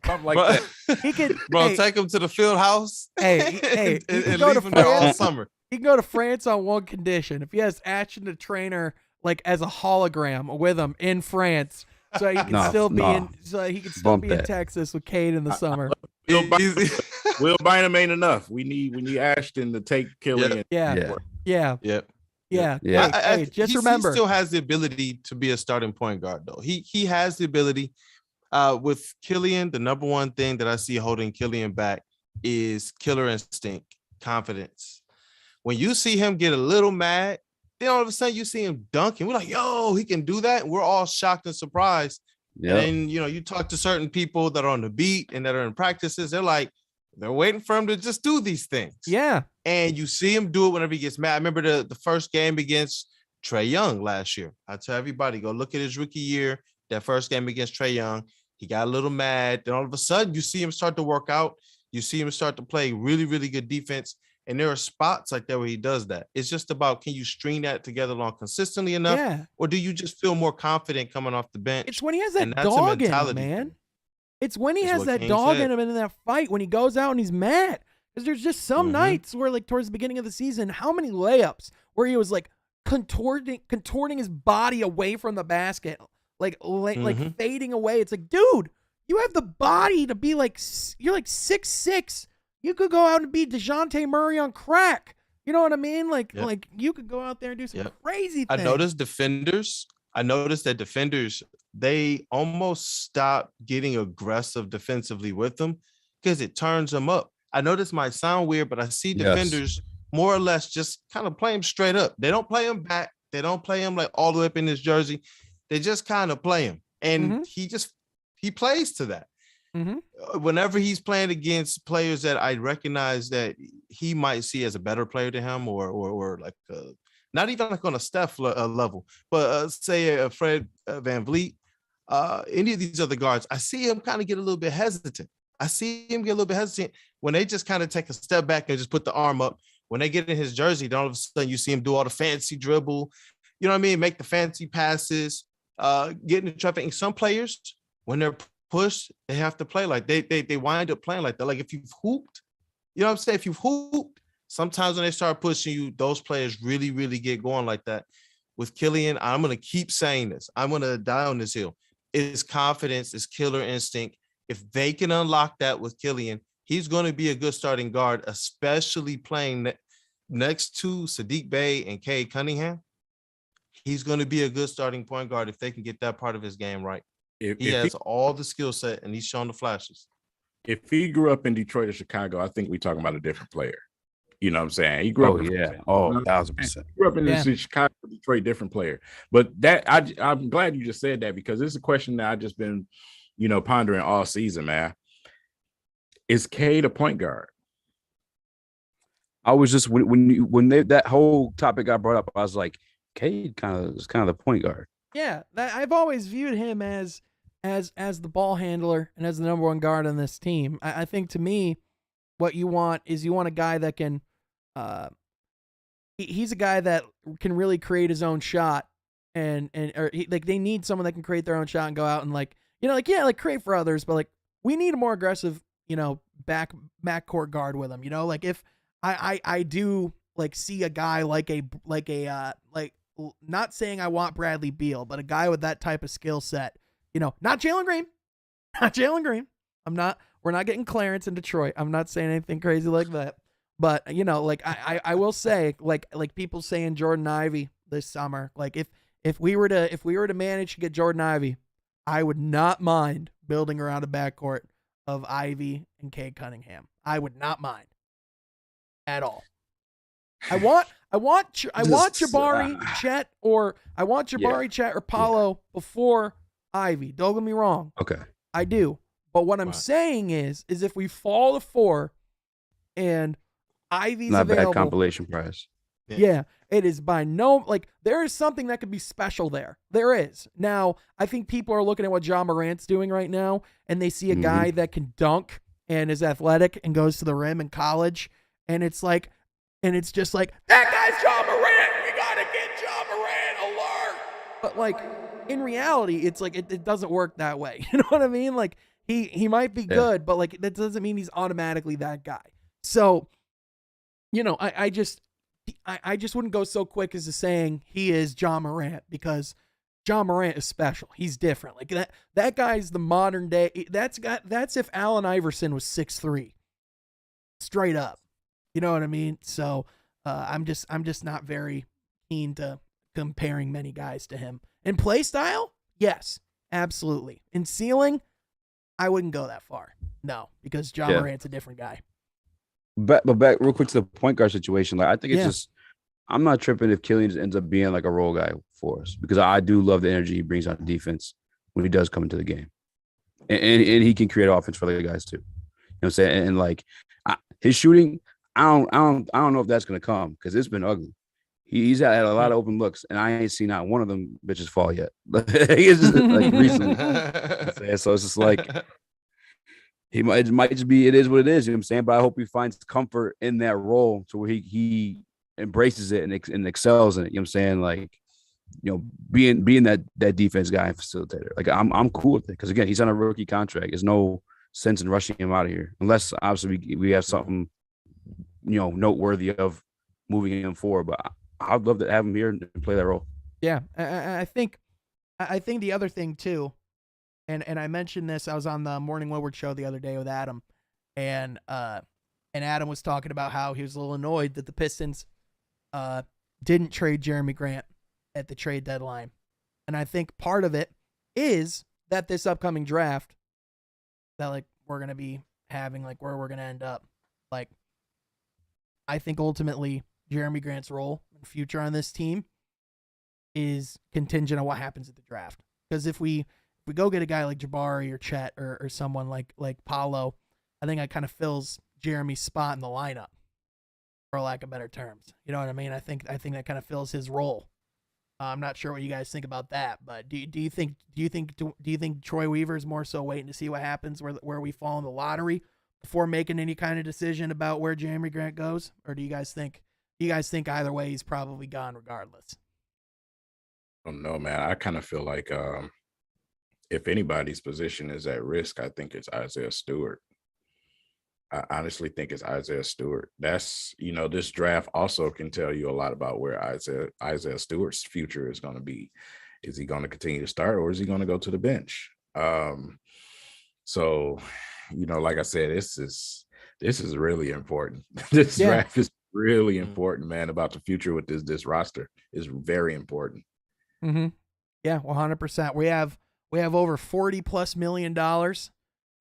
something like that. He could, bro, take him to the field house. Hey, and leave him there all summer. He can go to France on one condition: if he has Ashton the trainer like as a hologram with him in France, so he can still be in Texas with Cade in the summer. Will Bynum ain't enough. We need Ashton to take Killian. Yeah. Hey, just remember, he still has the ability to be a starting point guard, though. He has the ability. With Killian, the number one thing that I see holding Killian back is killer instinct, confidence. When you see him get a little mad, then all of a sudden you see him dunking. We're like, yo, he can do that. And we're all shocked and surprised. Yeah. And you talk to certain people that are on the beat and that are in practices, they're waiting for him to just do these things. Yeah. And you see him do it whenever he gets mad. I remember the first game against Trae Young last year. I tell everybody, go look at his rookie year, that first game against Trae Young. He got a little mad. Then all of a sudden, you see him start to work out. You see him start to play really, really good defense. And there are spots like that where he does that. It's just about, can you string that together along consistently enough? Yeah. Or do you just feel more confident coming off the bench? It's when he has that dog in him, man. It's when he has that dog in him in that fight, when he goes out and he's mad. Because there's just some nights where, like, towards the beginning of the season, how many layups where he was, like, contorting his body away from the basket, like fading away. It's like, dude, you have the body to be like, you're like 6'6". You could go out and be DeJounte Murray on crack. You know what I mean? Like you could go out there and do some crazy things. I noticed that defenders, they almost stop getting aggressive defensively with them because it turns them up. I know this might sound weird, but I see defenders more or less just kind of play him straight up. They don't play him back. They don't play him like all the way up in his jersey. They just kind of play him. And he plays to that. Whenever he's playing against players that I recognize that he might see as a better player to him, or like not even like on a Steph level, but say a Fred Van Vliet, any of these other guards, I see him kind of get a little bit hesitant. When they just kind of take a step back and just put the arm up. When they get in his jersey, then all of a sudden you see him do all the fancy dribble, you know what I mean? Make the fancy passes, get in traffic. And some players, when they're pushed, they have to play like they wind up playing like that. Like if you've hooped, you know what I'm saying? If you've hooped, sometimes when they start pushing you, those players really, really get going like that. With Killian, I'm going to keep saying this. I'm going to die on this hill. It's confidence, it's killer instinct. If they can unlock that with Killian, he's going to be a good starting guard, especially playing next to Sadiq Bey and Cade Cunningham. He's going to be a good starting point guard if they can get that part of his game right. He has all the skill set, and he's shown the flashes. If he grew up in Detroit or Chicago, I think we're talking about a different player. You know what I'm saying? He grew up. 1,000%. Grew up in Chicago, Detroit, different player. But I'm glad you just said that, because this is a question that I've just been, pondering all season, man. Is Cade a point guard? I was just when that whole topic got brought up, I was like, Cade is kind of the point guard. Yeah, I've always viewed him as the ball handler and as the number one guard on this team. I think, to me, what you want is a guy that can, he's a guy that can really create his own shot, they need someone that can create their own shot and go out and create for others, but we need a more aggressive, backcourt guard with him. If I do see a guy like not saying I want Bradley Beal, but a guy with that type of skill set, not Jalen Green, we're not getting Clarence in Detroit. I'm not saying anything crazy like that, but I will say, like people saying Jordan Ivey this summer, if we were to manage to get Jordan Ivey, I would not mind building around a backcourt of Ivy and Cade Cunningham. I would not mind at all. I want Jabari, Chet, or Chet or Paolo before Ivy. Don't get me wrong. Okay. I do. But what I'm saying is if we fall to 4 and Ivy's not available. Not bad compilation prize. Yeah, it is by no, like, there is something that could be special there. There is. Now, I think people are looking at what John Morant's doing right now, and they see a guy that can dunk and is athletic and goes to the rim in college, and it's like, and it's just like, that guy's John Morant. We got to get John Morant alert. But, like, in reality, it's like, it doesn't work that way. You know what I mean? Like, he might be good, but, like, that doesn't mean he's automatically that guy. So, you know, I just wouldn't go so quick as to saying he is John Morant, because John Morant is special. He's different. Like that guy's the modern day. That's if Allen Iverson was 6'3", straight up. You know what I mean? So I'm just not very keen to comparing many guys to him. In play style, yes, absolutely. In ceiling, I wouldn't go that far. No, because John Morant's a different guy. But back real quick to the point guard situation. Like, I think it's just, I'm not tripping if Killian ends up being like a role guy for us, because I do love the energy he brings on defense when he does come into the game, and he can create offense for the other guys too. You know what I'm saying? And like his shooting, I don't know if that's gonna come, because it's been ugly. He's had a lot of open looks, and I ain't seen not one of them bitches fall yet. It's just like recently. So it's just like, it might just be, it is what it is. You know what I'm saying? But I hope he finds comfort in that role to where he embraces it and excels in it. You know what I'm saying? Like, you know, being that defense guy and facilitator. Like, I'm cool with it, because again, he's on a rookie contract. There's no sense in rushing him out of here, unless obviously we have something, you know, noteworthy of moving him forward. But I'd love to have him here and play that role. Yeah, I think the other thing too, and I mentioned this. I was on the Morning Woodward show the other day with Adam, and Adam was talking about how he was a little annoyed that the Pistons didn't trade Jeremy Grant at the trade deadline. And I think part of it is that this upcoming draft that, like, we're going to be having, like, where we're going to end up. Like, I think ultimately Jeremy Grant's role and future on this team is contingent on what happens at the draft. Because if we go get a guy like Jabari or Chet or someone like Paolo, I think that kind of fills Jeremy's spot in the lineup, for lack of better terms. You know what I mean? I think that kind of fills his role. I'm not sure what you guys think about that, but do you think Troy Weaver is more so waiting to see what happens where we fall in the lottery before making any kind of decision about where Jeremy Grant goes, or do you guys think either way he's probably gone regardless? I don't know, man. I kind of feel like if anybody's position is at risk, I think it's Isaiah Stewart. I honestly think it's Isaiah Stewart. That's, you know, this draft also can tell you a lot about where Isaiah Stewart's future is going to be. Is he going to continue to start, or is he going to go to the bench? So, you know, like I said, this is really important. This draft is really important, man. About the future with this roster is very important. Mm-hmm. Yeah, 100%. We have over $40+ million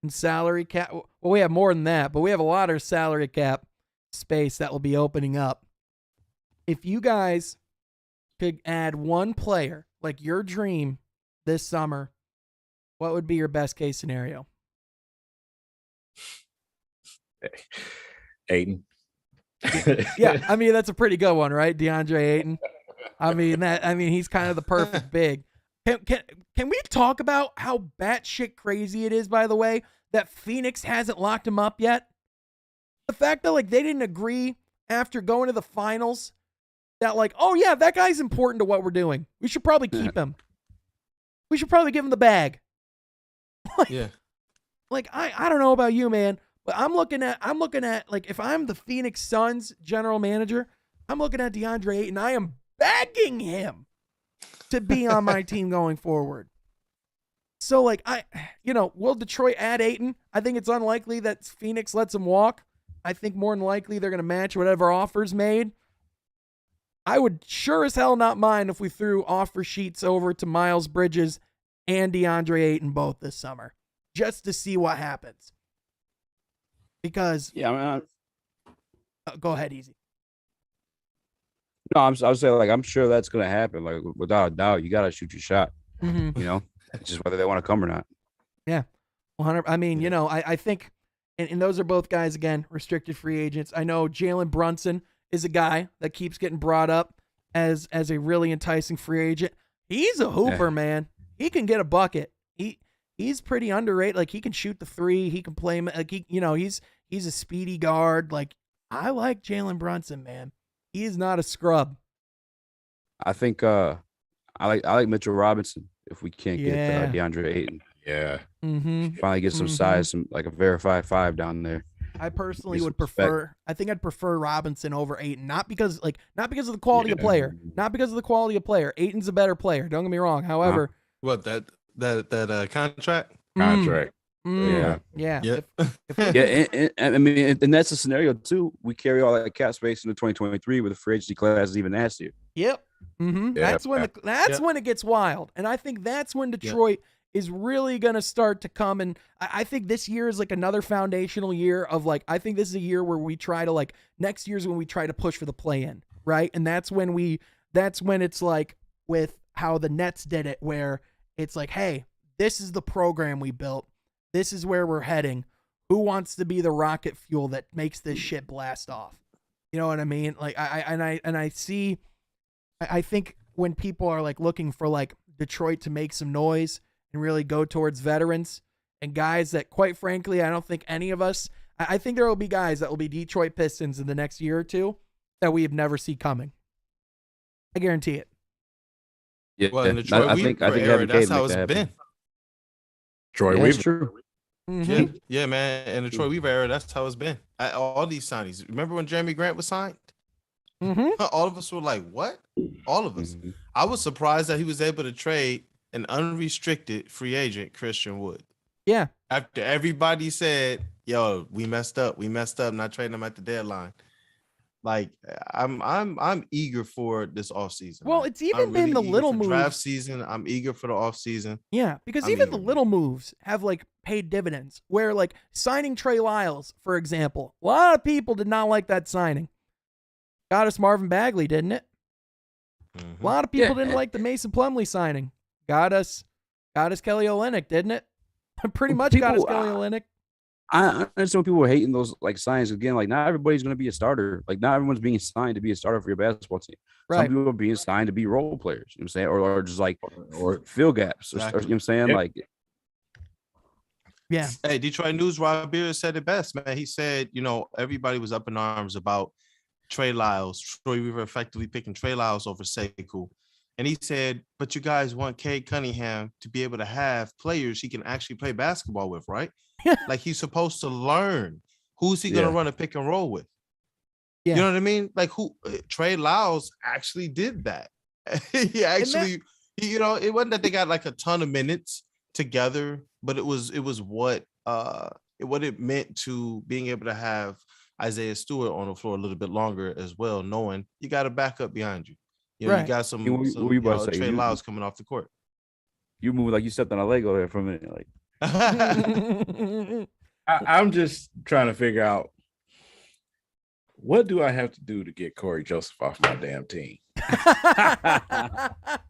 in salary cap. Well, we have more than that, but we have a lot of salary cap space that will be opening up. If you guys could add one player, like your dream this summer, what would be your best case scenario? Ayton. Yeah, I mean, that's a pretty good one, right? DeAndre Ayton. I mean, he's kind of the perfect big. Can we talk about how batshit crazy it is, by the way, that Phoenix hasn't locked him up yet? The fact that, like, they didn't agree after going to the finals that, like, oh yeah, that guy's important to what we're doing. We should probably keep him. We should probably give him the bag. Like, I don't know about you, man, but I'm looking at like, if I'm the Phoenix Suns general manager, I'm looking at DeAndre Ayton. I am begging him to be on my team going forward. So, like, will Detroit add Ayton? I think it's unlikely that Phoenix lets him walk. I think more than likely they're going to match whatever offers made. I would sure as hell not mind if we threw offer sheets over to Miles Bridges and DeAndre Ayton both this summer, just to see what happens. Because go ahead, Eazy. No, I was saying, like, I'm sure that's going to happen. Like, without a doubt, you got to shoot your shot. Mm-hmm. You know, it's just whether they want to come or not. Yeah. 100. I mean, I think, and those are both guys, again, restricted free agents. I know Jalen Brunson is a guy that keeps getting brought up as a really enticing free agent. He's a hooper, man. He can get a bucket. He's pretty underrated. Like, he can shoot the three. He can play. Like, he's a speedy guard. Like, I like Jalen Brunson, man. He is not a scrub. I think I like Mitchell Robinson if we can't get DeAndre Ayton. Yeah. Finally get some size, some like a verified 5 down there. I personally would prefer. I think I'd prefer Robinson over Ayton, not because of the quality of player, Ayton's a better player. Don't get me wrong. However, what that contract? Yeah. Yeah, and I mean, and that's the scenario too. We carry all that cap space into 2023 with the free agency class is even nastier. Yep. That's when it gets wild, and I think that's when Detroit is really going to start to come. And I think this year is like another foundational year of like, I think this is a year where we try to like, next year's when we try to push for the play-in, right? And that's when it's like with how the Nets did it, where it's like, hey, this is the program we built. This is where we're heading. Who wants to be the rocket fuel that makes this shit blast off? You know what I mean? Like I think when people are like looking for like Detroit to make some noise and really go towards veterans and guys that, quite frankly, I don't think any of us, I think there will be guys that will be Detroit Pistons in the next year or two that we have never seen coming. I guarantee it. Yeah, well, in the Troy Weaver era, that's how it's been. Troy Weaver. True. Yeah, man. In the Troy Weaver era, that's how it's been. All these signings. Remember when Jeremy Grant was signed? All of us were like, what? All of us. I was surprised that he was able to trade an unrestricted free agent, Christian Wood. Yeah. After everybody said, yo, we messed up, not trading him at the deadline. Like, I'm eager for this offseason. Well, it's even been the little moves. Draft season, I'm eager for the offseason. Yeah, because even the little moves have like paid dividends. Where like signing Trey Lyles, for example, a lot of people did not like that signing. Got us Marvin Bagley, didn't it? A lot of people didn't like the Mason Plumlee signing. Got us Kelly Olynyk, didn't it? Pretty much got us Kelly Olynyk. I understand people are hating those like signs again. Like, not everybody's going to be a starter. Like, not everyone's being signed to be a starter for your basketball team. Right. Some people are being signed to be role players. You know what I'm saying, or just like or fill gaps. Exactly. Or, you know what I'm saying, like. Yeah. Hey, Detroit News, Rob Beers said it best, man. He said, everybody was up in arms about Trey Lyles. Troy Weaver effectively picking Trey Lyles over Sekou. And he said, but you guys want Cade Cunningham to be able to have players he can actually play basketball with, right? Like, he's supposed to learn. Who's he going to run a pick and roll with? Yeah. You know what I mean? Like, Trey Lyles actually did that. He actually, it wasn't that they got like a ton of minutes together, but it was what it meant to being able to have Isaiah Stewart on the floor a little bit longer as well, knowing you got a backup behind you. You got some Trey Lyles coming off the court. You move like you stepped on a Lego there for a minute. Like, I'm just trying to figure out, what do I have to do to get Corey Joseph off my damn team?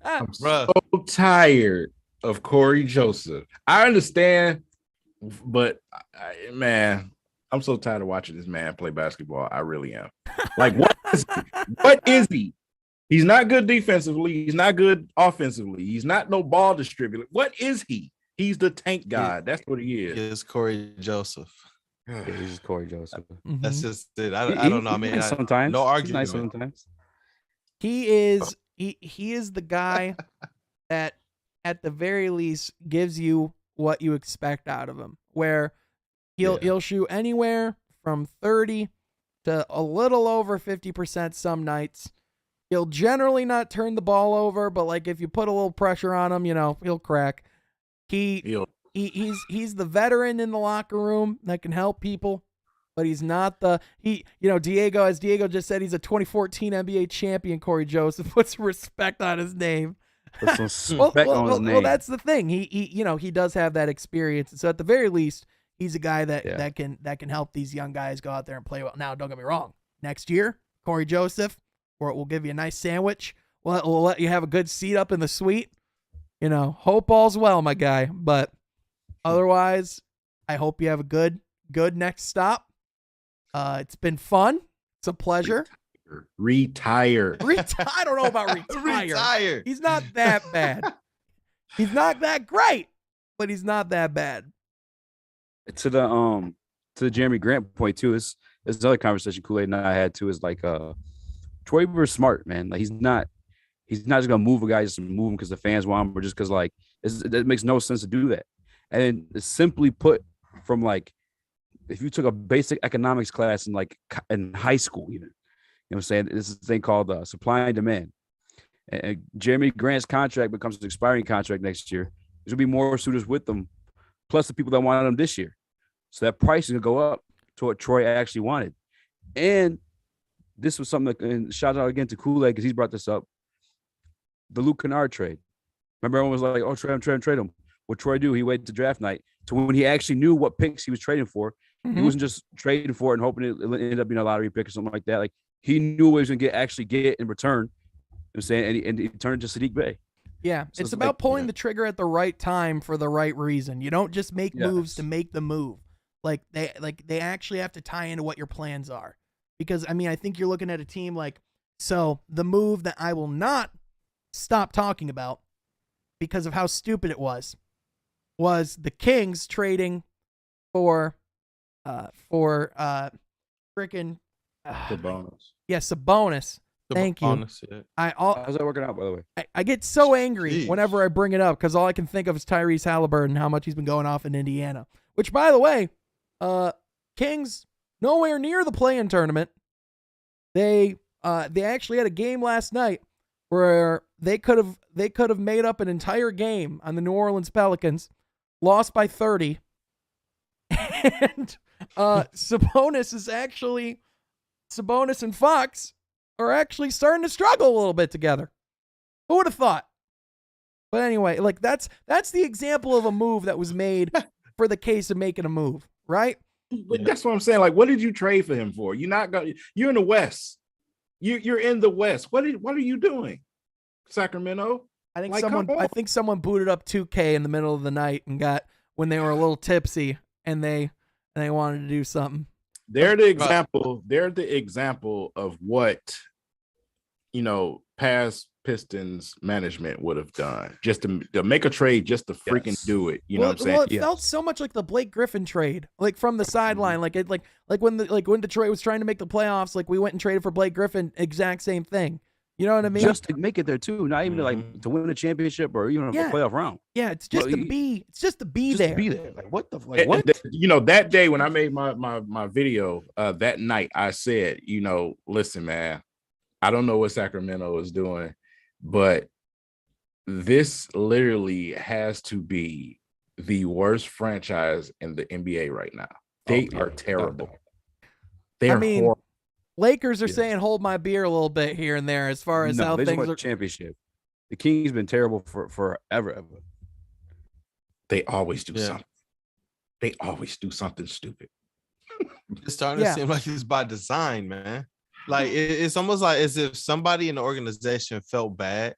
I'm so tired of Corey Joseph. I understand, but man, I'm so tired of watching this man play basketball. I really am. Like, what is he? He's not good defensively. He's not good offensively. He's not no ball distributor. What is he? He's the tank guy. That's what he is. It's Corey Joseph. Yeah, he's just Corey Joseph. That's just it. I don't know. I mean, sometimes no argument. Nice sometimes. He is the guy that at the very least gives you what you expect out of him. Where he'll shoot anywhere from 30 to a little over 50% some nights. He'll generally not turn the ball over, but like if you put a little pressure on him, he'll crack. He's the veteran in the locker room that can help people, but he's not Diego, as Diego just said, he's a 2014 NBA champion, Corey Joseph. Put some respect on his name. Well, that's the thing. He does have that experience. And so at the very least, he's a guy that can help these young guys go out there and play well. Now, don't get me wrong. Next year, Corey Joseph, we'll give you a nice sandwich. We'll let you have a good seat up in the suite. Hope all's well, my guy. But otherwise, I hope you have a good next stop. It's been fun. It's a pleasure. Retire. I don't know about retire. Retire. He's not that bad. He's not that great, but he's not that bad. To the Jeremy Grant point too, is another conversation Koolaid and I had too, is like Troy Weaver's smart, man. Like he's not just gonna move a guy just to move him because the fans want him, or just because like it makes no sense to do that. And it's simply put, from like, if you took a basic economics class in high school, even, you know what I'm saying, this is a thing called supply and demand. And Jeremy Grant's contract becomes an expiring contract next year. There's gonna be more suitors with them, plus the people that wanted him this year. So that price is gonna go up to what Troy actually wanted. And this was something that, and shout out again to Koolaid because he's brought this up. The Luke Kennard trade. Remember, everyone was like, "Oh, trade him." What Troy do? He waited to draft night to when he actually knew what picks he was trading for. Mm-hmm. He wasn't just trading for it and hoping it ended up being a lottery pick or something like that. Like he knew what he was gonna get in return. You know what I'm saying, and he turned to Sadiq Bey. Yeah, so it's about pulling the trigger at the right time for the right reason. You don't just make moves to make the move. Like they actually have to tie into what your plans are. Because I mean, I think you're looking at a team like, so the move that I will not stop talking about because of how stupid it was the Kings trading for freaking Sabonis. Yeah, Sabonis. Thank you. Yeah. How's that working out, by the way? I get so angry whenever I bring it up because all I can think of is Tyrese Halliburton and how much he's been going off in Indiana. Which, by the way, Kings nowhere near the play-in tournament. They actually had a game last night where they could have made up an entire game on the New Orleans Pelicans, lost by 30, and Sabonis and Fox are actually starting to struggle a little bit together. Who would have thought? But anyway, like that's the example of a move that was made for the case of making a move, right? But that's what I'm saying. Like, what did you trade for him for? You're in the West. You're in the West. What are you doing, Sacramento? I think someone booted up 2K in the middle of the night and got when they were a little tipsy and they wanted to do something. They're the example. They're the example of what, past Pistons management would have done just to make a trade, just to freaking do it. You know what I'm saying? Well, it felt so much like the Blake Griffin trade, like from the sideline, like when Detroit was trying to make the playoffs, like we went and traded for Blake Griffin, exact same thing. You know what I mean? Just to make it there too, not even to win a championship or even a playoff round. Yeah, it's just to be. It's just to be there. To be there. Like what the what? That day when I made my video, that night I said, listen, man, I don't know what Sacramento is doing, but this literally has to be the worst franchise in the NBA right now. They are terrible. They are horrible. Lakers are saying hold my beer a little bit here and there as far as how things are. Championship. The Kings been terrible for forever. They always do something. They always do something stupid. It's starting to seem like it's by design, man. Like it's almost like as if somebody in the organization felt bad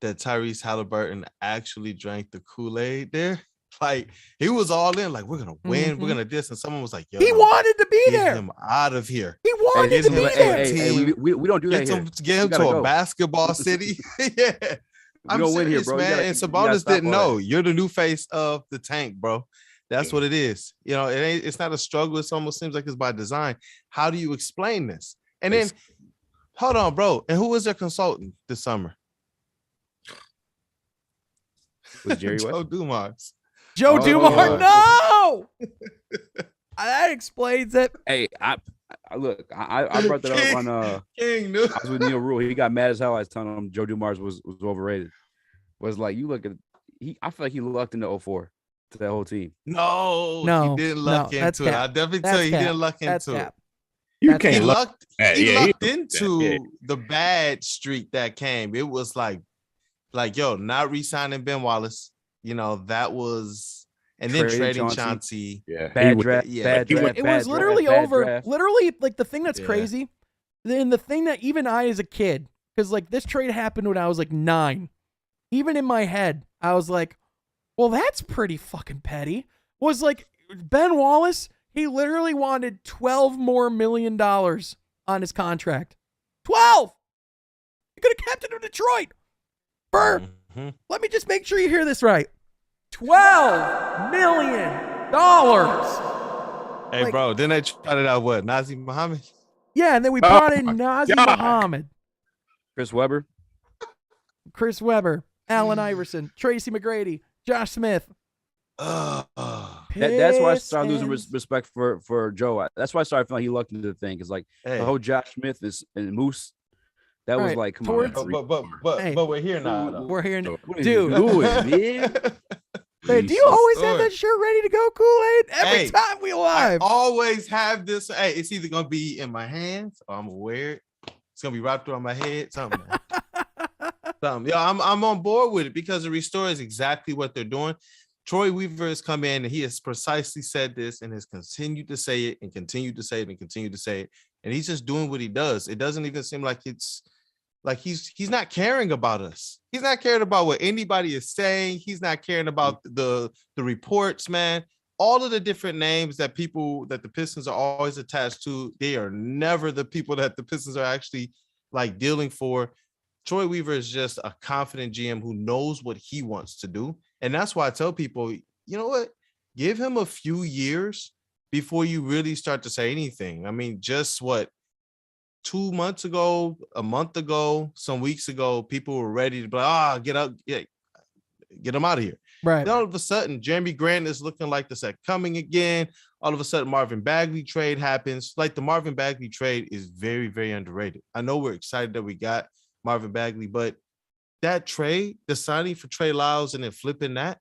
that Tyrese Halliburton actually drank the Kool-Aid there. Like he was all in, like we're gonna win, we're gonna this, and someone was like, "Yo, he wanted to be there. Get him out of here. He wanted to be there. Hey, we don't do that here. Get him to a basketball city. Yeah, I'm serious, win here, bro. Man. And Sabonis didn't know you're the new face of the tank, bro. That's what it is. It's not a struggle. It almost seems like it's by design. How do you explain this? And then, hold on, bro. And who was their consultant this summer? Was Jerry West? Joe Dumars. Joe Dumars, no! That explains it. Hey, I brought that up on King, I was with Neil Rule. He got mad as hell. I was telling him Joe Dumars was overrated. Was like, you look at I feel like he lucked into 04 to that whole team. No, he didn't luck into it. I definitely tell you he didn't luck into it. You can't luck. He lucked into the bad streak that came. It was like not re-signing Ben Wallace. That was, and then trading Chauncey. Yeah, bad draft. It was literally over. Literally, like the thing that's crazy, and the thing that even I, as a kid, because like this trade happened when I was like 9. Even in my head, I was like, "Well, that's pretty fucking petty." Was like Ben Wallace. He literally wanted $12 more million on his contract. 12. You could have kept it in Detroit. Bert, Mm-hmm. let me just make sure you hear this right. $12 million. Hey, Like, bro, then they tried it out. What, Nazim Muhammad? yeah, and then we Oh brought in my Nazim God. Muhammad, Chris Webber. Chris Webber, Allen Iverson, Tracy McGrady, Josh Smith. That's why I started losing Pistons. respect for Joe. That's why I started feeling like he lucked into the thing. Because like Hey. the whole Josh Smith and Moose, that was Right. like, come Towards- on, man. Hey. But we're here now. Though. We're here. What are Dude. you doing, man? Man, do you Jesus. always have that shirt ready to go, Kool-Aid? Every Hey, time we I live. always have this. Hey, it's either gonna be in my hands or I'm gonna wear it. It's gonna be wrapped around my head. Something. Something. Yeah, I'm on board with it because the restore is exactly what they're doing. Troy Weaver has come in and he has precisely said this and has continued to say it and continued to say it and continued to say it. And he's just doing what he does. It doesn't even seem like it's like he's not caring about us. He's not caring about what anybody is saying. He's not caring about the reports, man. All of the different names that the Pistons are always attached to, they are never the people that the Pistons are actually like dealing for. Troy Weaver is just a confident GM who knows what he wants to do. And that's why I tell people, you know what? Give him a few years before you really start to say anything. I mean, just what, 2 months ago, a month ago, some weeks ago, people were ready to be like, get him out of here. Right. Then all of a sudden, Jeremy Grant is looking like the second coming again. All of a sudden, Marvin Bagley trade happens. Like the Marvin Bagley trade is very, very underrated. I know we're excited that we got Marvin Bagley, but that trade, the signing for Trey Lyles and then flipping that,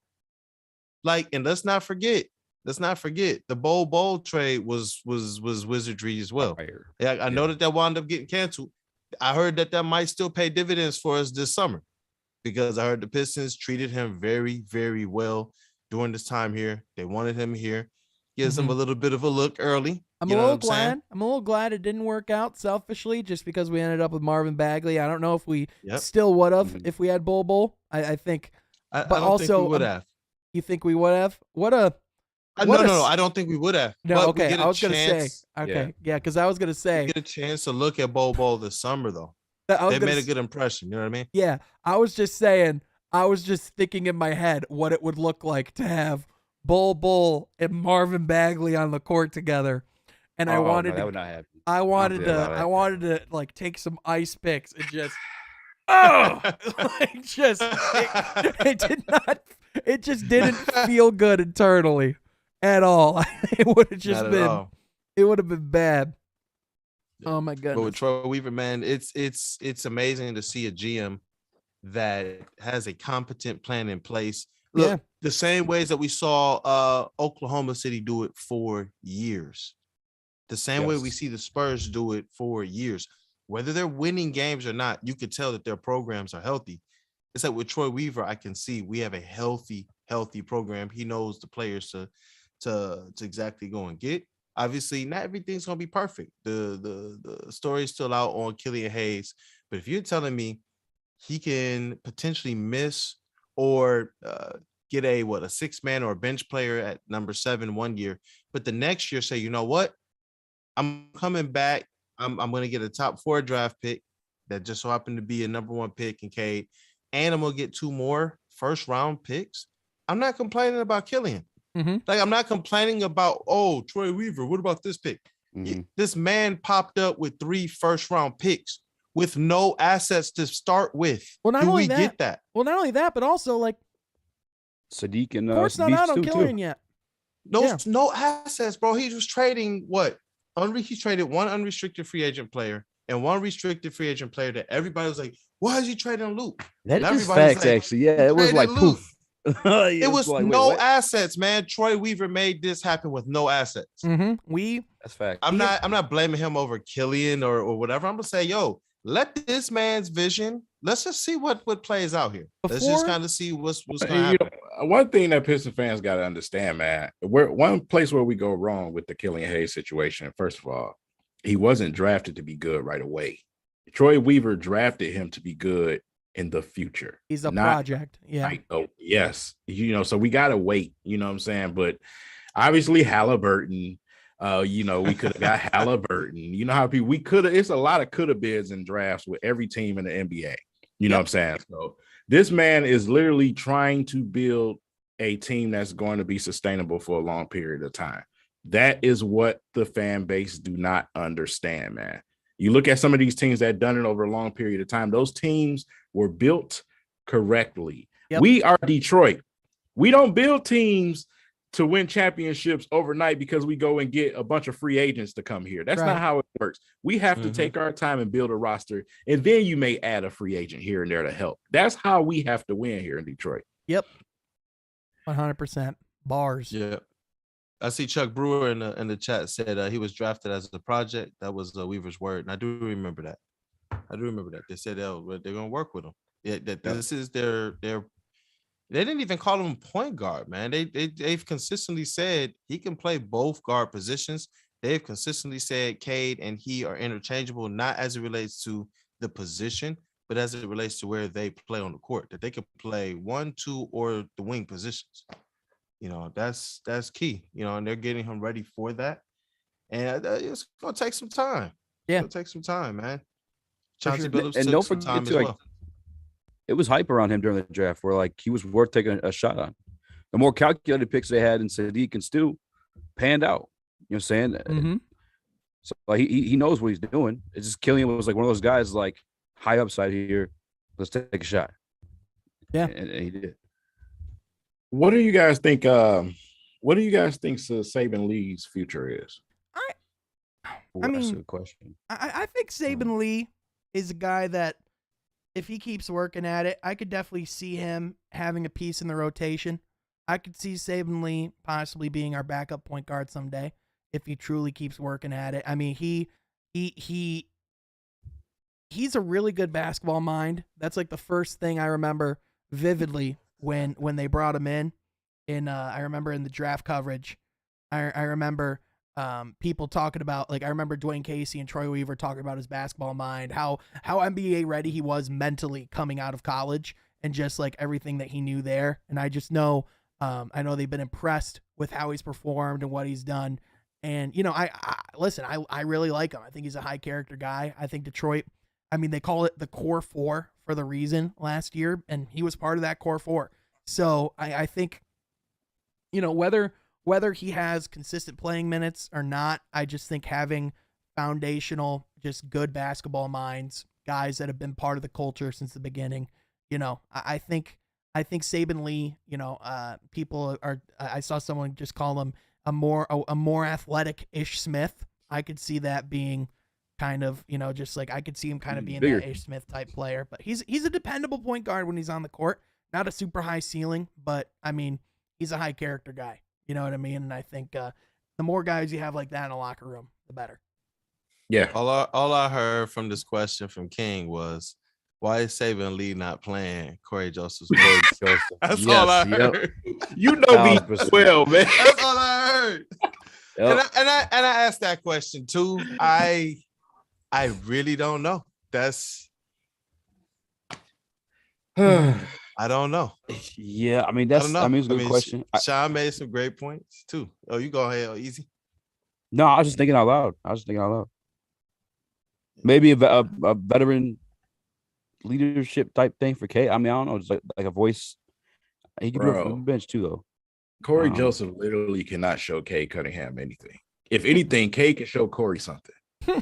like, and let's not forget, the Bol trade was wizardry as well. Yeah, I know that wound up getting canceled. I heard that might still pay dividends for us this summer because I heard the Pistons treated him very, very well during this time here. They wanted him here. Gives him a little bit of a look early. I'm a little glad it didn't work out selfishly just because we ended up with Marvin Bagley. I don't know if we still would have if we had Bol. I think. But I don't also, think we would have. You think we would have? No, I don't think we would have. No, but okay. I was going to say. Okay, yeah, because I was going to say. We get a chance to look at Bol this summer, though. They made a good impression. You know what I mean? Yeah, I was just saying. I was just thinking in my head what it would look like to have Bol and Marvin Bagley on the court together, and I wanted that would not happen. I wanted to like take some ice picks and just like just it just didn't feel good internally at all. It would have just been it would have been bad. Oh my goodness. But with Troy Weaver, man, it's amazing to see a GM that has a competent plan in place. Look, the same ways that we saw Oklahoma City do it for years. The same way we see the Spurs do it for years. Whether they're winning games or not, you could tell that their programs are healthy. It's like with Troy Weaver, I can see we have a healthy program. He knows the players to exactly go and get. Obviously, not everything's gonna be perfect. The story's still out on Killian Hayes, but if you're telling me he can potentially miss or get a 6-man or a bench player at number 7 1 year, but the next year say, you know what, I'm coming back. I'm going to get a top 4 draft pick that just so happened to be a number 1 pick in Cade, and I'm going to get 2 more first-round picks. I'm not complaining about Killian. Like, I'm not complaining about, Troy Weaver, what about this pick? This man popped up with 3 first-round picks with no assets to start with. Well, not Do only we that, get that? Well, not only that, but also like Sadiq and of course not out on Killian yet. No assets, bro. He was trading what? He traded 1 unrestricted free agent player and 1 restricted free agent player that everybody was like, why is he trading Luke? That is facts, like, actually. Yeah, it was like poof. It was no assets, man. Troy Weaver made this happen with no assets. That's fact. I'm not blaming him over Killian or whatever. I'm gonna say, let this man's vision. Let's just see what plays out here. Let's just kind of see what's gonna happen. One thing that Piston fans got to understand, man, one place where we go wrong with the Killian Hayes situation. First of all, he wasn't drafted to be good right away. Troy Weaver drafted him to be good in the future. He's a project. Yeah. Yes. So we got to wait, you know what I'm saying? But obviously Halliburton, We could have got Halliburton. You know how people we could have. It's a lot of could have beens in drafts with every team in the NBA. You know what I'm saying? So this man is literally trying to build a team that's going to be sustainable for a long period of time. That is what the fan base do not understand, man. You look at some of these teams that done it over a long period of time. Those teams were built correctly. Yep. We are Detroit. We don't build teams to win championships overnight because we go and get a bunch of free agents to come here. That's not how it works. We have to take our time and build a roster, and then you may add a free agent here and there to help. That's how we have to win here in Detroit. Yep. 100%. Bars. Yeah. I see Chuck Brewer in the chat said he was drafted as a project. That was Weaver's word, and I do remember that. They said they're going to work with him. Yeah, this is their. They didn't even call him point guard, man. They've consistently said he can play both guard positions. They've consistently said Cade and he are interchangeable, not as it relates to the position, but as it relates to where they play on the court. That they can play 1, 2, or the wing positions. That's key. And they're getting him ready for that. And it's gonna take some time. Yeah, it'll take some time, man. Chauncey Billups took some time as well. It was hype around him during the draft where like he was worth taking a shot on. The more calculated picks they had in Sadiq and Stu panned out. You know what I'm saying? Mm-hmm. So like, he knows what he's doing. It's just Killian was like one of those guys like high upside here. Let's take a shot. Yeah, and he did. What do you guys think? What do you guys think Saben Lee's future is? I mean, that's a good question. I think Saben Lee is a guy that, if he keeps working at it, I could definitely see him having a piece in the rotation. I could see Saben Lee possibly being our backup point guard someday if he truly keeps working at it. I mean, he's a really good basketball mind. That's like the first thing I remember vividly when they brought him in. I remember in the draft coverage, I remember people talking about, like, I remember Dwayne Casey and Troy Weaver talking about his basketball mind, how NBA ready he was mentally coming out of college, and just like everything that he knew there. And I just know, I know they've been impressed with how he's performed and what he's done. And I really like him. I think he's a high character guy. I think Detroit, I mean, they call it the core four for the reason last year, and he was part of that core four. So I think, whether he has consistent playing minutes or not, I just think having foundational, just good basketball minds, guys that have been part of the culture since the beginning, I think Saben Lee, people are, I saw someone just call him a more athletic Ish Smith. I could see that being kind of, just like I could see him kind of being that Ish Smith type player, but he's a dependable point guard when he's on the court. Not a super high ceiling, but I mean, he's a high character guy. You know what I mean? And I think the more guys you have like that in a locker room, the better. Yeah. All I heard from this question from King was, why is Saben Lee not playing Corey Joseph's Joseph? That's all I heard. You know me well, man. That's all I heard. Yep. And I asked that question too. I really don't know. I don't know. Yeah, I mean it's a good question. Sean made some great points too. Oh, you go ahead, Eazy. No, I was just thinking out loud. Maybe a veteran leadership type thing for K. I mean, I don't know, just like a voice. He can do it from the bench too, though. Corey Joseph literally cannot show K Cunningham anything. If anything, K can show Corey something.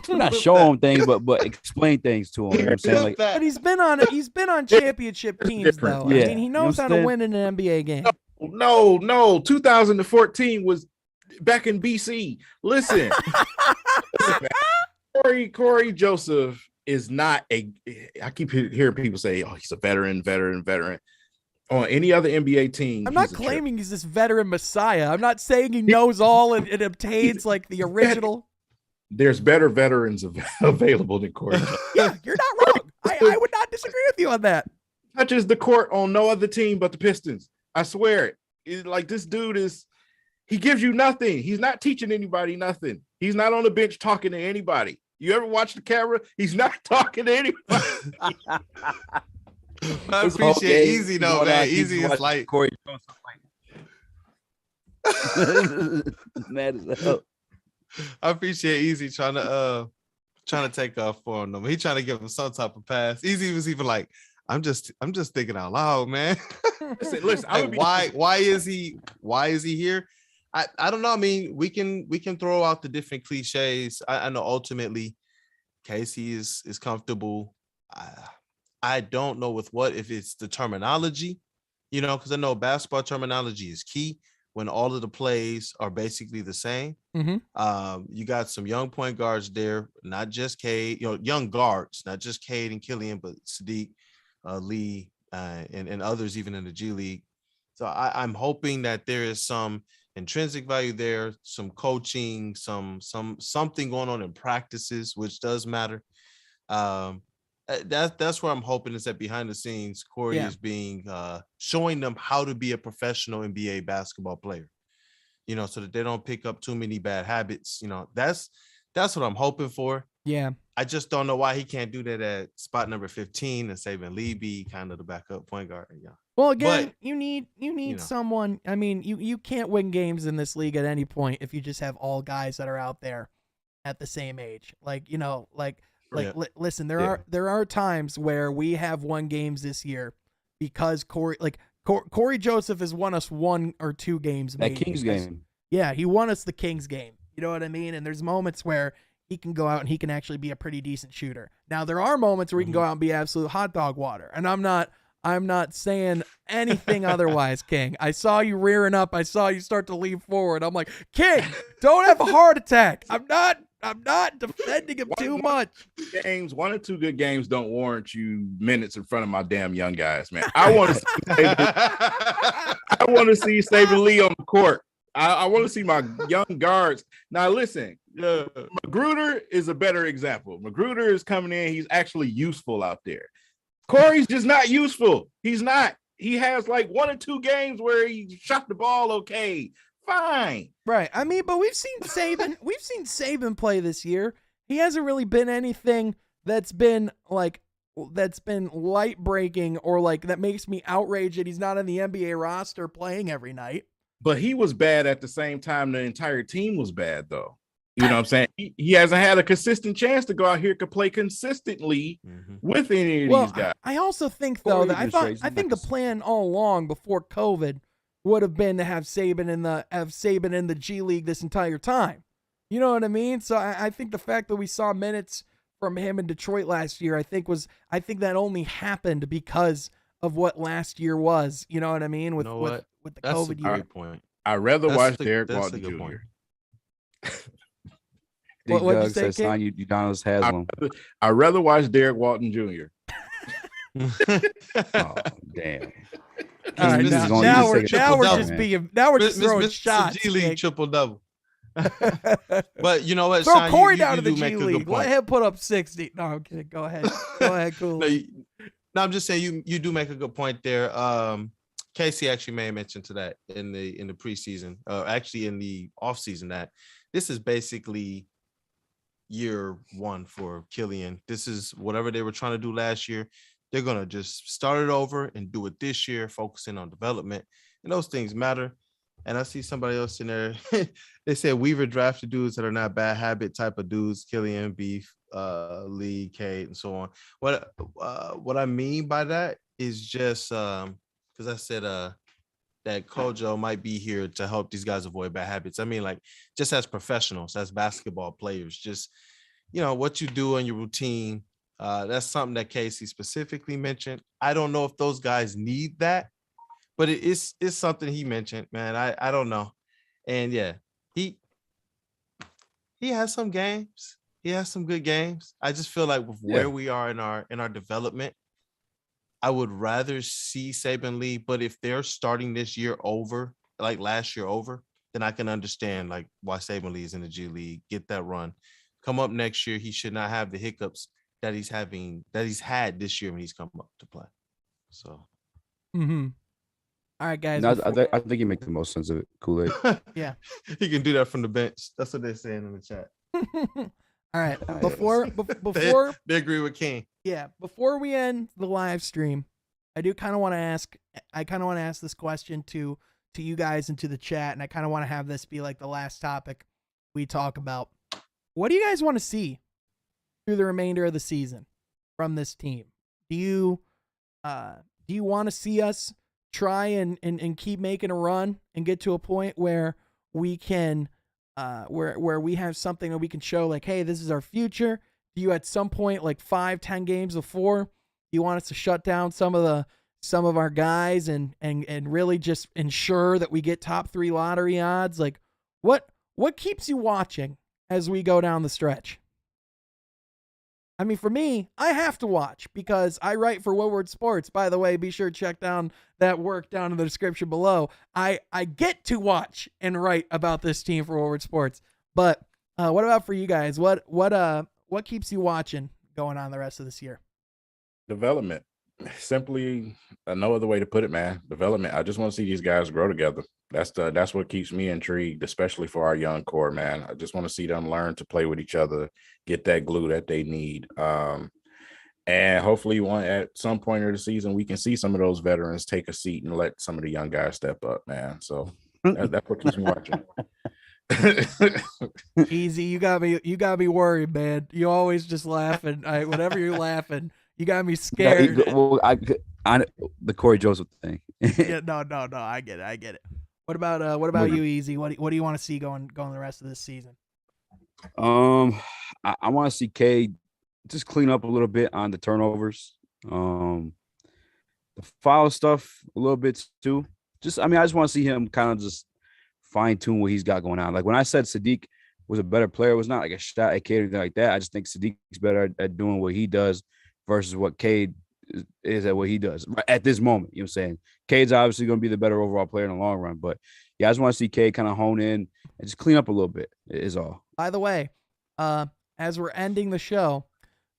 Not show him things, but explain things to him. You know what I'm saying? Like, but he's been on championship teams though. Yeah. I mean, he knows how to win in an NBA game. No. 2014 was back in BC. Listen, Corey Joseph is not I keep hearing people say, "Oh, he's a veteran." On any other NBA team, I'm not claiming he's this veteran messiah. I'm not saying he knows all and obtains like the original. There's better veterans available than Corey. Yeah, you're not wrong. I would not disagree with you on that. Touches the court on no other team but the Pistons. I swear it. It's like this dude he gives you nothing. He's not teaching anybody nothing. He's not on the bench talking to anybody. You ever watch the camera? He's not talking to anybody. I appreciate Eazy though, man. Eazy is like Corey. Mad as hell. I appreciate Eazy trying to take off for him. He trying to give him some type of pass. Eazy was even like, I'm just thinking out loud, man. Listen, I Like, would be why is he here? I don't know. I mean, we can throw out the different cliches. I know ultimately Casey is comfortable. I don't know with what, if it's the terminology, because I know basketball terminology is key when all of the plays are basically the same. Mm-hmm. You got some young point guards there, not just Cade, young guards, not just Cade and Killian, but Sadiq, Lee, and others even in the G League. So I'm hoping that there is some intrinsic value there, some coaching, something going on in practices, which does matter. That's where I'm hoping, is that behind the scenes, Corey is being showing them how to be a professional NBA basketball player, so that they don't pick up too many bad habits. That's what I'm hoping for. Yeah. I just don't know why he can't do that at spot number 15 and Saban Lee be kind of the backup point guard. Yeah. Well, again, But, you need someone. I mean, you can't win games in this league at any point if you just have all guys that are out there at the same age. Listen, there are times where we have won games this year because Corey Joseph has won us 1 or 2 games. That Kings game. Yeah, he won us the Kings game. You know what I mean? And there's moments where he can go out and he can actually be a pretty decent shooter. Now there are moments where he can go out and be absolute hot dog water. And I'm not saying anything otherwise, King. I saw you rearing up. I saw you start to lean forward. I'm like, King, don't have a heart attack. I'm not defending him too much. 1 or 2 good games don't warrant you minutes in front of my damn young guys, man. I want to see Saban Lee on the court. I want to see my young guards. Now, listen, Magruder is a better example. Magruder is coming in. He's actually useful out there. Corey's just not useful. He's not. He has like 1 or 2 games where he shot the ball okay. Fine. Right. I mean, but we've seen Saban play this year. He hasn't really been anything that's been light breaking or like that makes me outraged that he's not on the NBA roster playing every night. But he was bad at the same time the entire team was bad, though. You know what I'm saying? He hasn't had a consistent chance to go out here to play consistently with any of these guys. I also think, though, that I think the plan all along before COVID would have been to have Saban in the G League this entire time. You know what I mean? So I think the fact that we saw minutes from him in Detroit last year, I think that only happened because of what last year was. You know what I mean? With the That's COVID a year. great point. I'd rather watch Derek Walton Jr. Big What'd you Doug say, says King? sign Udonis Haslam. I'd rather watch Derek Walton Jr. Oh, damn. All right, now we're just throwing shots. G League triple double. But you know what? Throw Sean, Corey you down to the do G make a good League. Let point. him put up 60. No, I'm kidding. Go ahead. Cool. No, I'm just saying you do make a good point there. Casey actually made mention to that in the preseason, actually in the offseason, that this is basically year 1 for Killian. This is whatever they were trying to do last year. They're going to just start it over and do it this year, focusing on development. And those things matter. And I see somebody else in there. They said Weaver drafted dudes that are not bad habit type of dudes, Killian, Beef, Lee, Cade, and so on. What I mean by that is just because I said that Kojo might be here to help these guys avoid bad habits. I mean, like, just as professionals, as basketball players, just, what you do in your routine. That's something that Casey specifically mentioned. I don't know if those guys need that, but it's something he mentioned, man. I don't know. And yeah, he has some games. He has some good games. I just feel like with where we are in our development, I would rather see Saban Lee, but if they're starting this year over, like last year over, then I can understand like why Saban Lee is in the G League, get that run. Come up next year, he should not have the hiccups that he's had this year when he's come up to play. So All right, guys. No, I think you make the most sense of it. Koolaid. Yeah. He can do that from the bench. That's what they're saying in the chat. All right. Before they agree with King. Yeah, before we end the live stream, I kind of want to ask this question to you guys and to the chat, and I kind of want to have this be like the last topic we talk about what do you guys want to see through the remainder of the season from this team? Do you want to see us try and keep making a run and get to a point where we can where we have something that we can show like, hey, this is our future? Do you at some point, like 5-10 games before, you want us to shut down some of our guys and really just ensure that we get top 3 lottery odds? Like what keeps you watching as we go down the stretch? I mean, for me, I have to watch because I write for Woodward Sports. By the way, be sure to check down that work down in the description below. I get to watch and write about this team for Woodward Sports. But what about for you guys? What keeps you watching going on the rest of this year? Development. Simply, no other way to put it, man. Development. I just want to see these guys grow together. That's what keeps me intrigued, especially for our young core, man. I just want to see them learn to play with each other, get that glue that they need. And hopefully at some point of the season, we can see some of those veterans take a seat and let some of the young guys step up, man. So that's what keeps me watching. Eazy, you got me worried, man. You always just laughing. Whenever you're laughing, you got me scared. Well, the Corey Joseph thing. Yeah, no, I get it. What about you, Eazy? What do you want to see going the rest of this season? I want to see Cade just clean up a little bit on the turnovers, the foul stuff a little bit too. I just want to see him kind of just fine tune what he's got going on. Like when I said Sadiq was a better player, it was not like a shot at Cade or anything like that. I just think Sadiq's better at doing what he does versus what Cade is at what he does at this moment. You know what I'm saying? Cade's obviously going to be the better overall player in the long run, but yeah, I just want to see Cade kind of hone in and just clean up a little bit is all. By the way, as we're ending the show,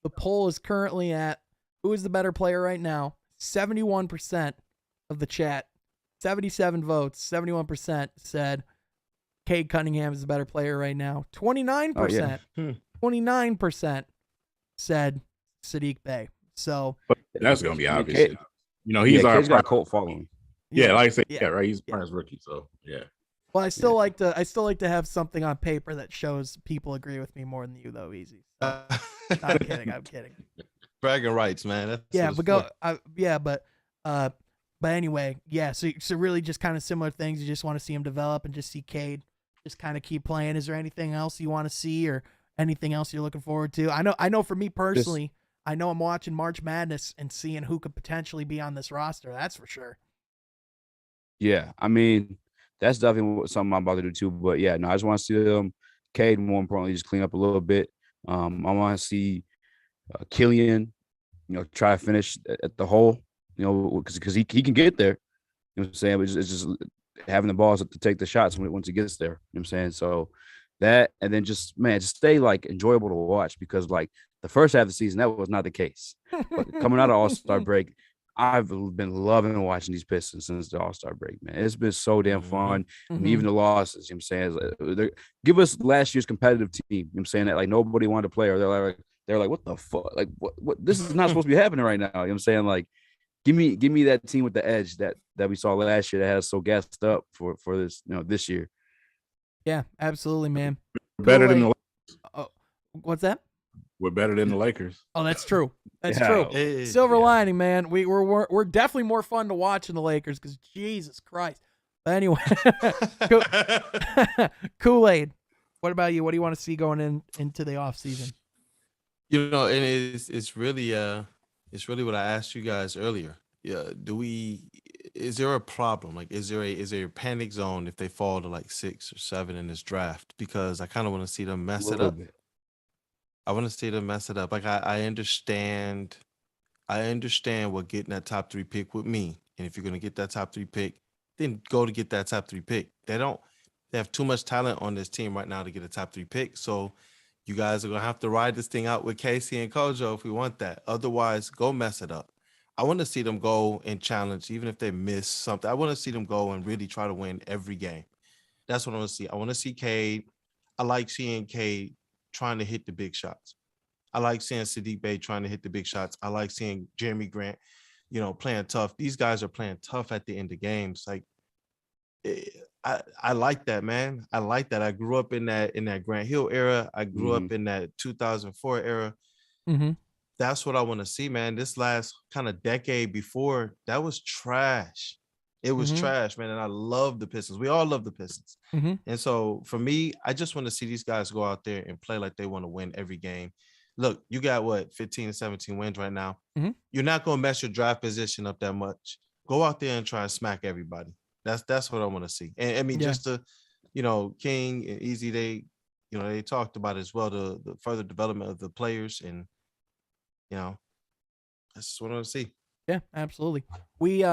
the poll is currently at who is the better player right now. 71% of the chat, 77 votes, 71% said Cade Cunningham is the better player right now. 29%, 29% said Sadiq Bey. So that's gonna be obvious. Cade, he's our Cade's got a cult following. Yeah, like I said, right. He's Prince rookie, so yeah. Well, I still like to have something on paper that shows people agree with me more than you, though. Easy. So, I'm kidding. Bragging rights, man. But anyway, yeah. So really, just kind of similar things. You just want to see him develop and just see Cade just kind of keep playing. Is there anything else you want to see or anything else you're looking forward to? I know. For me personally, I know I'm watching March Madness and seeing who could potentially be on this roster. That's for sure. Yeah, I mean, that's definitely something I'm about to do too. But yeah, no, I just want to see them, Cade, more importantly, just clean up a little bit. I want to see Killian, try to finish at the hole, because he can get there. You know what I'm saying? But it's just having the balls to take the shots once he gets there. You know what I'm saying? So that, and then just stay like enjoyable to watch, because like the first half of the season, that was not the case. But coming out of All-Star break, I've been loving watching these Pistons since the All-Star break, man. It's been so damn fun. Mm-hmm. I mean, even the losses, you know what I'm saying? Give us last year's competitive team, you know what I'm saying, that like nobody wanted to play, or they're like, what the fuck? Like, what this is not supposed to be happening right now. You know what I'm saying? Like, give me that team with the edge that we saw last year that had us so gassed up for this, this year. Yeah, absolutely, man. Better than the Lakers. What's that? We're better than the Lakers. Oh, that's true. That's true. Silver lining, man. We're definitely more fun to watch than the Lakers, because Jesus Christ. But anyway, Koolaid. What about you? What do you want to see going into the off season? And it's really what I asked you guys earlier. Yeah, is there a problem? Like, is there a panic zone if they fall to like 6 or 7 in this draft? Because I kind of want to see them mess it up. I want to see them mess it up. Like, I understand what getting that top 3 pick would mean. And if you're gonna get that top 3 pick, then go to get that top 3 pick. They have too much talent on this team right now to get a top 3 pick. So you guys are gonna have to ride this thing out with Casey and Kojo if we want that. Otherwise, go mess it up. I want to see them go and challenge, even if they miss something. I want to see them go and really try to win every game. That's what I want to see. I want to see Cade. I like seeing Cade trying to hit the big shots. I like seeing Sadiq Bey trying to hit the big shots. I like seeing Jeremy Grant, playing tough. These guys are playing tough at the end of games. Like, I like that, man. I like that. I grew up in that Grant Hill era. I grew up in that 2004 era. Mm-hmm. That's what I want to see, man. This last kind of decade before, that was trash. It was trash, man. And I love the Pistons. We all love the Pistons. Mm-hmm. And so for me, I just want to see these guys go out there and play like they want to win every game. Look, you got what, 15 to 17 wins right now. Mm-hmm. You're not going to mess your draft position up that much. Go out there and try and smack everybody. That's what I want to see. And I mean, just to, King and Eazy, they talked about as well, the further development of the players, and that's what I want to see. Yeah, absolutely. We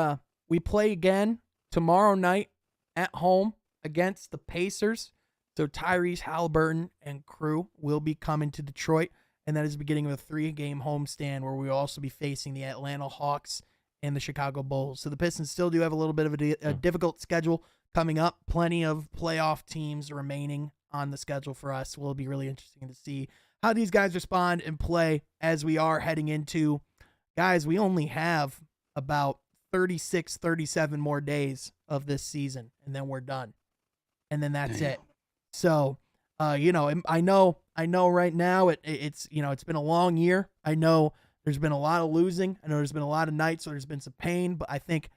play again tomorrow night at home against the Pacers. So Tyrese Halliburton and crew will be coming to Detroit, and that is the beginning of a 3-game homestand where we will also be facing the Atlanta Hawks and the Chicago Bulls. So the Pistons still do have a little bit of a difficult schedule coming up. Plenty of playoff teams remaining on the schedule for us. Will be really interesting to see how these guys respond and play as we are heading into, guys, we only have about 36, 37 more days of this season, and then we're done. And then that's it. So, I know right now it's been a long year. I know there's been a lot of losing. I know there's been a lot of nights where there's been some pain, but I think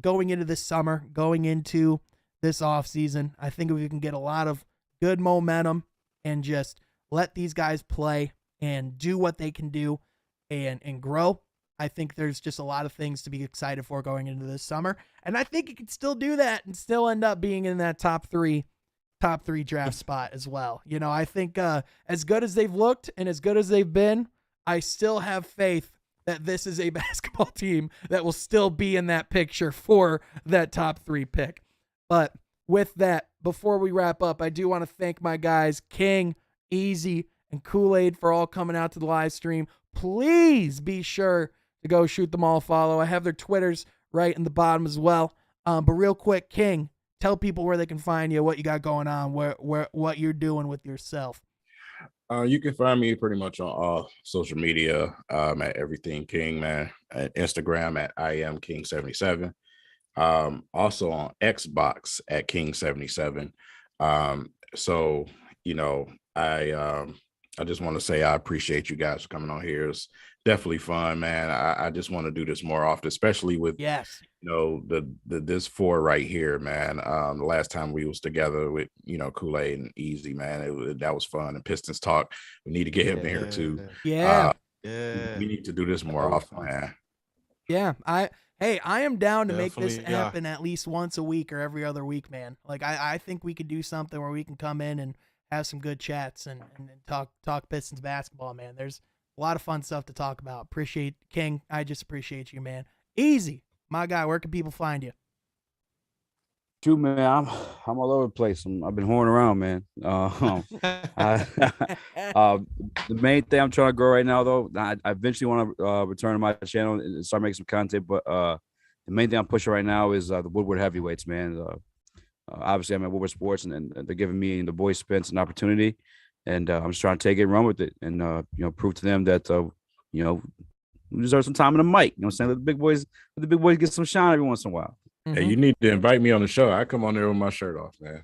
going into this summer, going into this off season, I think if we can get a lot of good momentum and just let these guys play and do what they can do and grow, I think there's just a lot of things to be excited for going into this summer. And I think you can still do that and still end up being in that top three draft spot as well. I think as good as they've looked and as good as they've been, I still have faith that this is a basketball team that will still be in that picture for that top 3 pick. But with that, before we wrap up, I do want to thank my guys, King, Eazy, and Koolaid, for all coming out to the live stream. Please be sure to go shoot them all a follow. I have their Twitters right in the bottom as well. But real quick, King, tell people where they can find you, what you got going on, what you're doing with yourself. You can find me pretty much on all social media at Everything King, man. At Instagram at I am King77. Also on Xbox at King77. So I just want to say I appreciate you guys for coming on here. It's definitely fun, man. I just want to do this more often, especially with this 4 right here, man. The last time we was together with Koolaid and Eazy, man, that was fun. And Pistons talk, we need to get him in here too. We need to do this more often, man. Yeah, I am down to make this happen at least once a week or every other week, man. Like I think we could do something where we can come in and have some good chats and talk Pistons basketball, man. There's a lot of fun stuff to talk about. Appreciate King. I just appreciate you, man. Eazy, my guy. Where can people find you? True, man. I'm all over the place. I've been horning around, man. The main thing I'm trying to grow right now, though, I eventually want to return to my channel and start making some content. But the main thing I'm pushing right now is the Woodward heavyweights, man. Obviously, I'm at Woodward Sports, and they're giving me and the boys Spence an opportunity, and I'm just trying to take it and run with it, and prove to them that we deserve some time in the mic. You know what I'm saying? Let the big boys get some shine every once in a while. Hey, you need to invite me on the show. I come on there with my shirt off, man.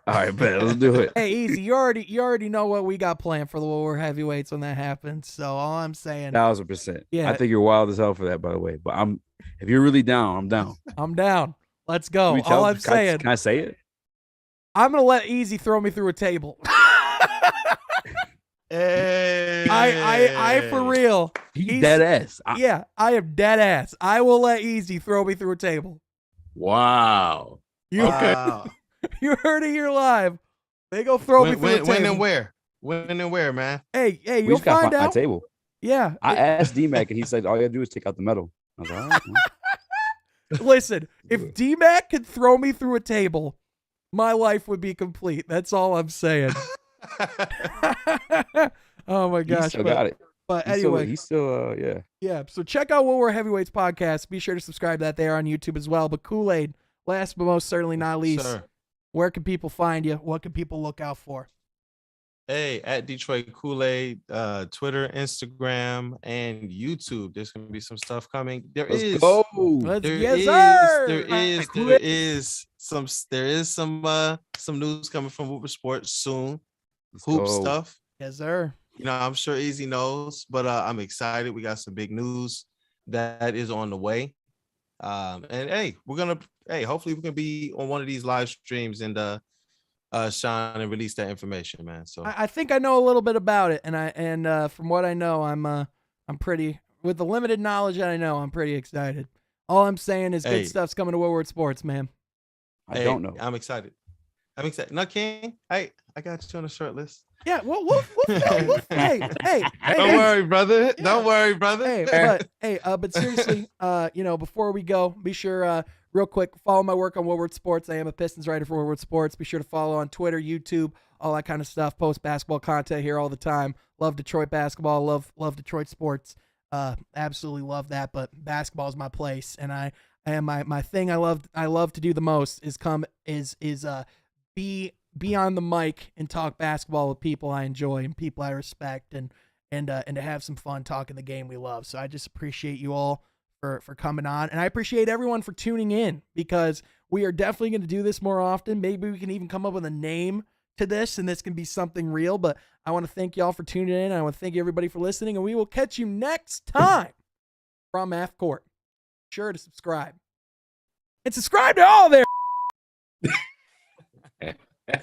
All right, bet. Let's do it. Hey, Eazy, you already know what we got planned for the Woodward heavyweights when that happens. So all I'm saying, 1,000%. Yeah, I think you're wild as hell for that, by the way. But if you're really down, I'm down. I'm down. Let's go. All I'm saying. Can I say it? I'm gonna let Eazy throw me through a table. Hey. I for real. He's dead ass. I am dead ass. I will let Eazy throw me through a table. Wow. Wow. You heard it here live. They go throw me through a table. When and where? When and where, man? Hey, you'll find out. My table. Yeah. I asked D-Mac, and he said, all you gotta do is take out the metal. I was like, all right. Listen, if D-Mac could throw me through a table, my life would be complete. That's all I'm saying. Oh my gosh. He still got it. But anyway. He's still Yeah. So check out What We're Heavyweights podcast. Be sure to subscribe to that there on YouTube as well. But Koolaid, last but most certainly not least, where can people find you? What can people look out for? Hey, at Detroit Koolaid, Twitter, Instagram, and YouTube. There's gonna be some stuff coming. Let's go. Yes, sir. There is some news coming from Whooper Sports soon. Let's Hoop go. stuff. Yes, sir. You know, I'm sure Eazy knows, but I'm excited. We got some big news that is on the way. And hey, hopefully we can be on one of these live streams and shine and release that information, man. So I think I know a little bit about it, and from what I know, I'm pretty, with the limited knowledge that I know, I'm pretty excited. All I'm saying is good stuff's coming to Woodward Sports, man. I don't know. I'm excited. No, King. I got you on the short list. Yeah, we'll hey. Don't worry, brother. Yeah. Don't worry, brother. But seriously, before we go, be sure, real quick, follow my work on Woodward Sports. I am a Pistons writer for Woodward Sports. Be sure to follow on Twitter, YouTube, all that kind of stuff. Post basketball content here all the time. Love Detroit basketball. Love Detroit sports. Absolutely love that. But basketball is my place, and my thing I love to do the most is be on the mic and talk basketball with people I enjoy and people I respect, and to have some fun talking the game we love. So I just appreciate you all for coming on, and I appreciate everyone for tuning in, because we are definitely going to do this more often. Maybe we can even come up with a name to this, and this can be something real. But I want to thank y'all for tuning in. I want to thank everybody for listening, and we will catch you next time from Half Court. Be sure to subscribe, and subscribe to all there.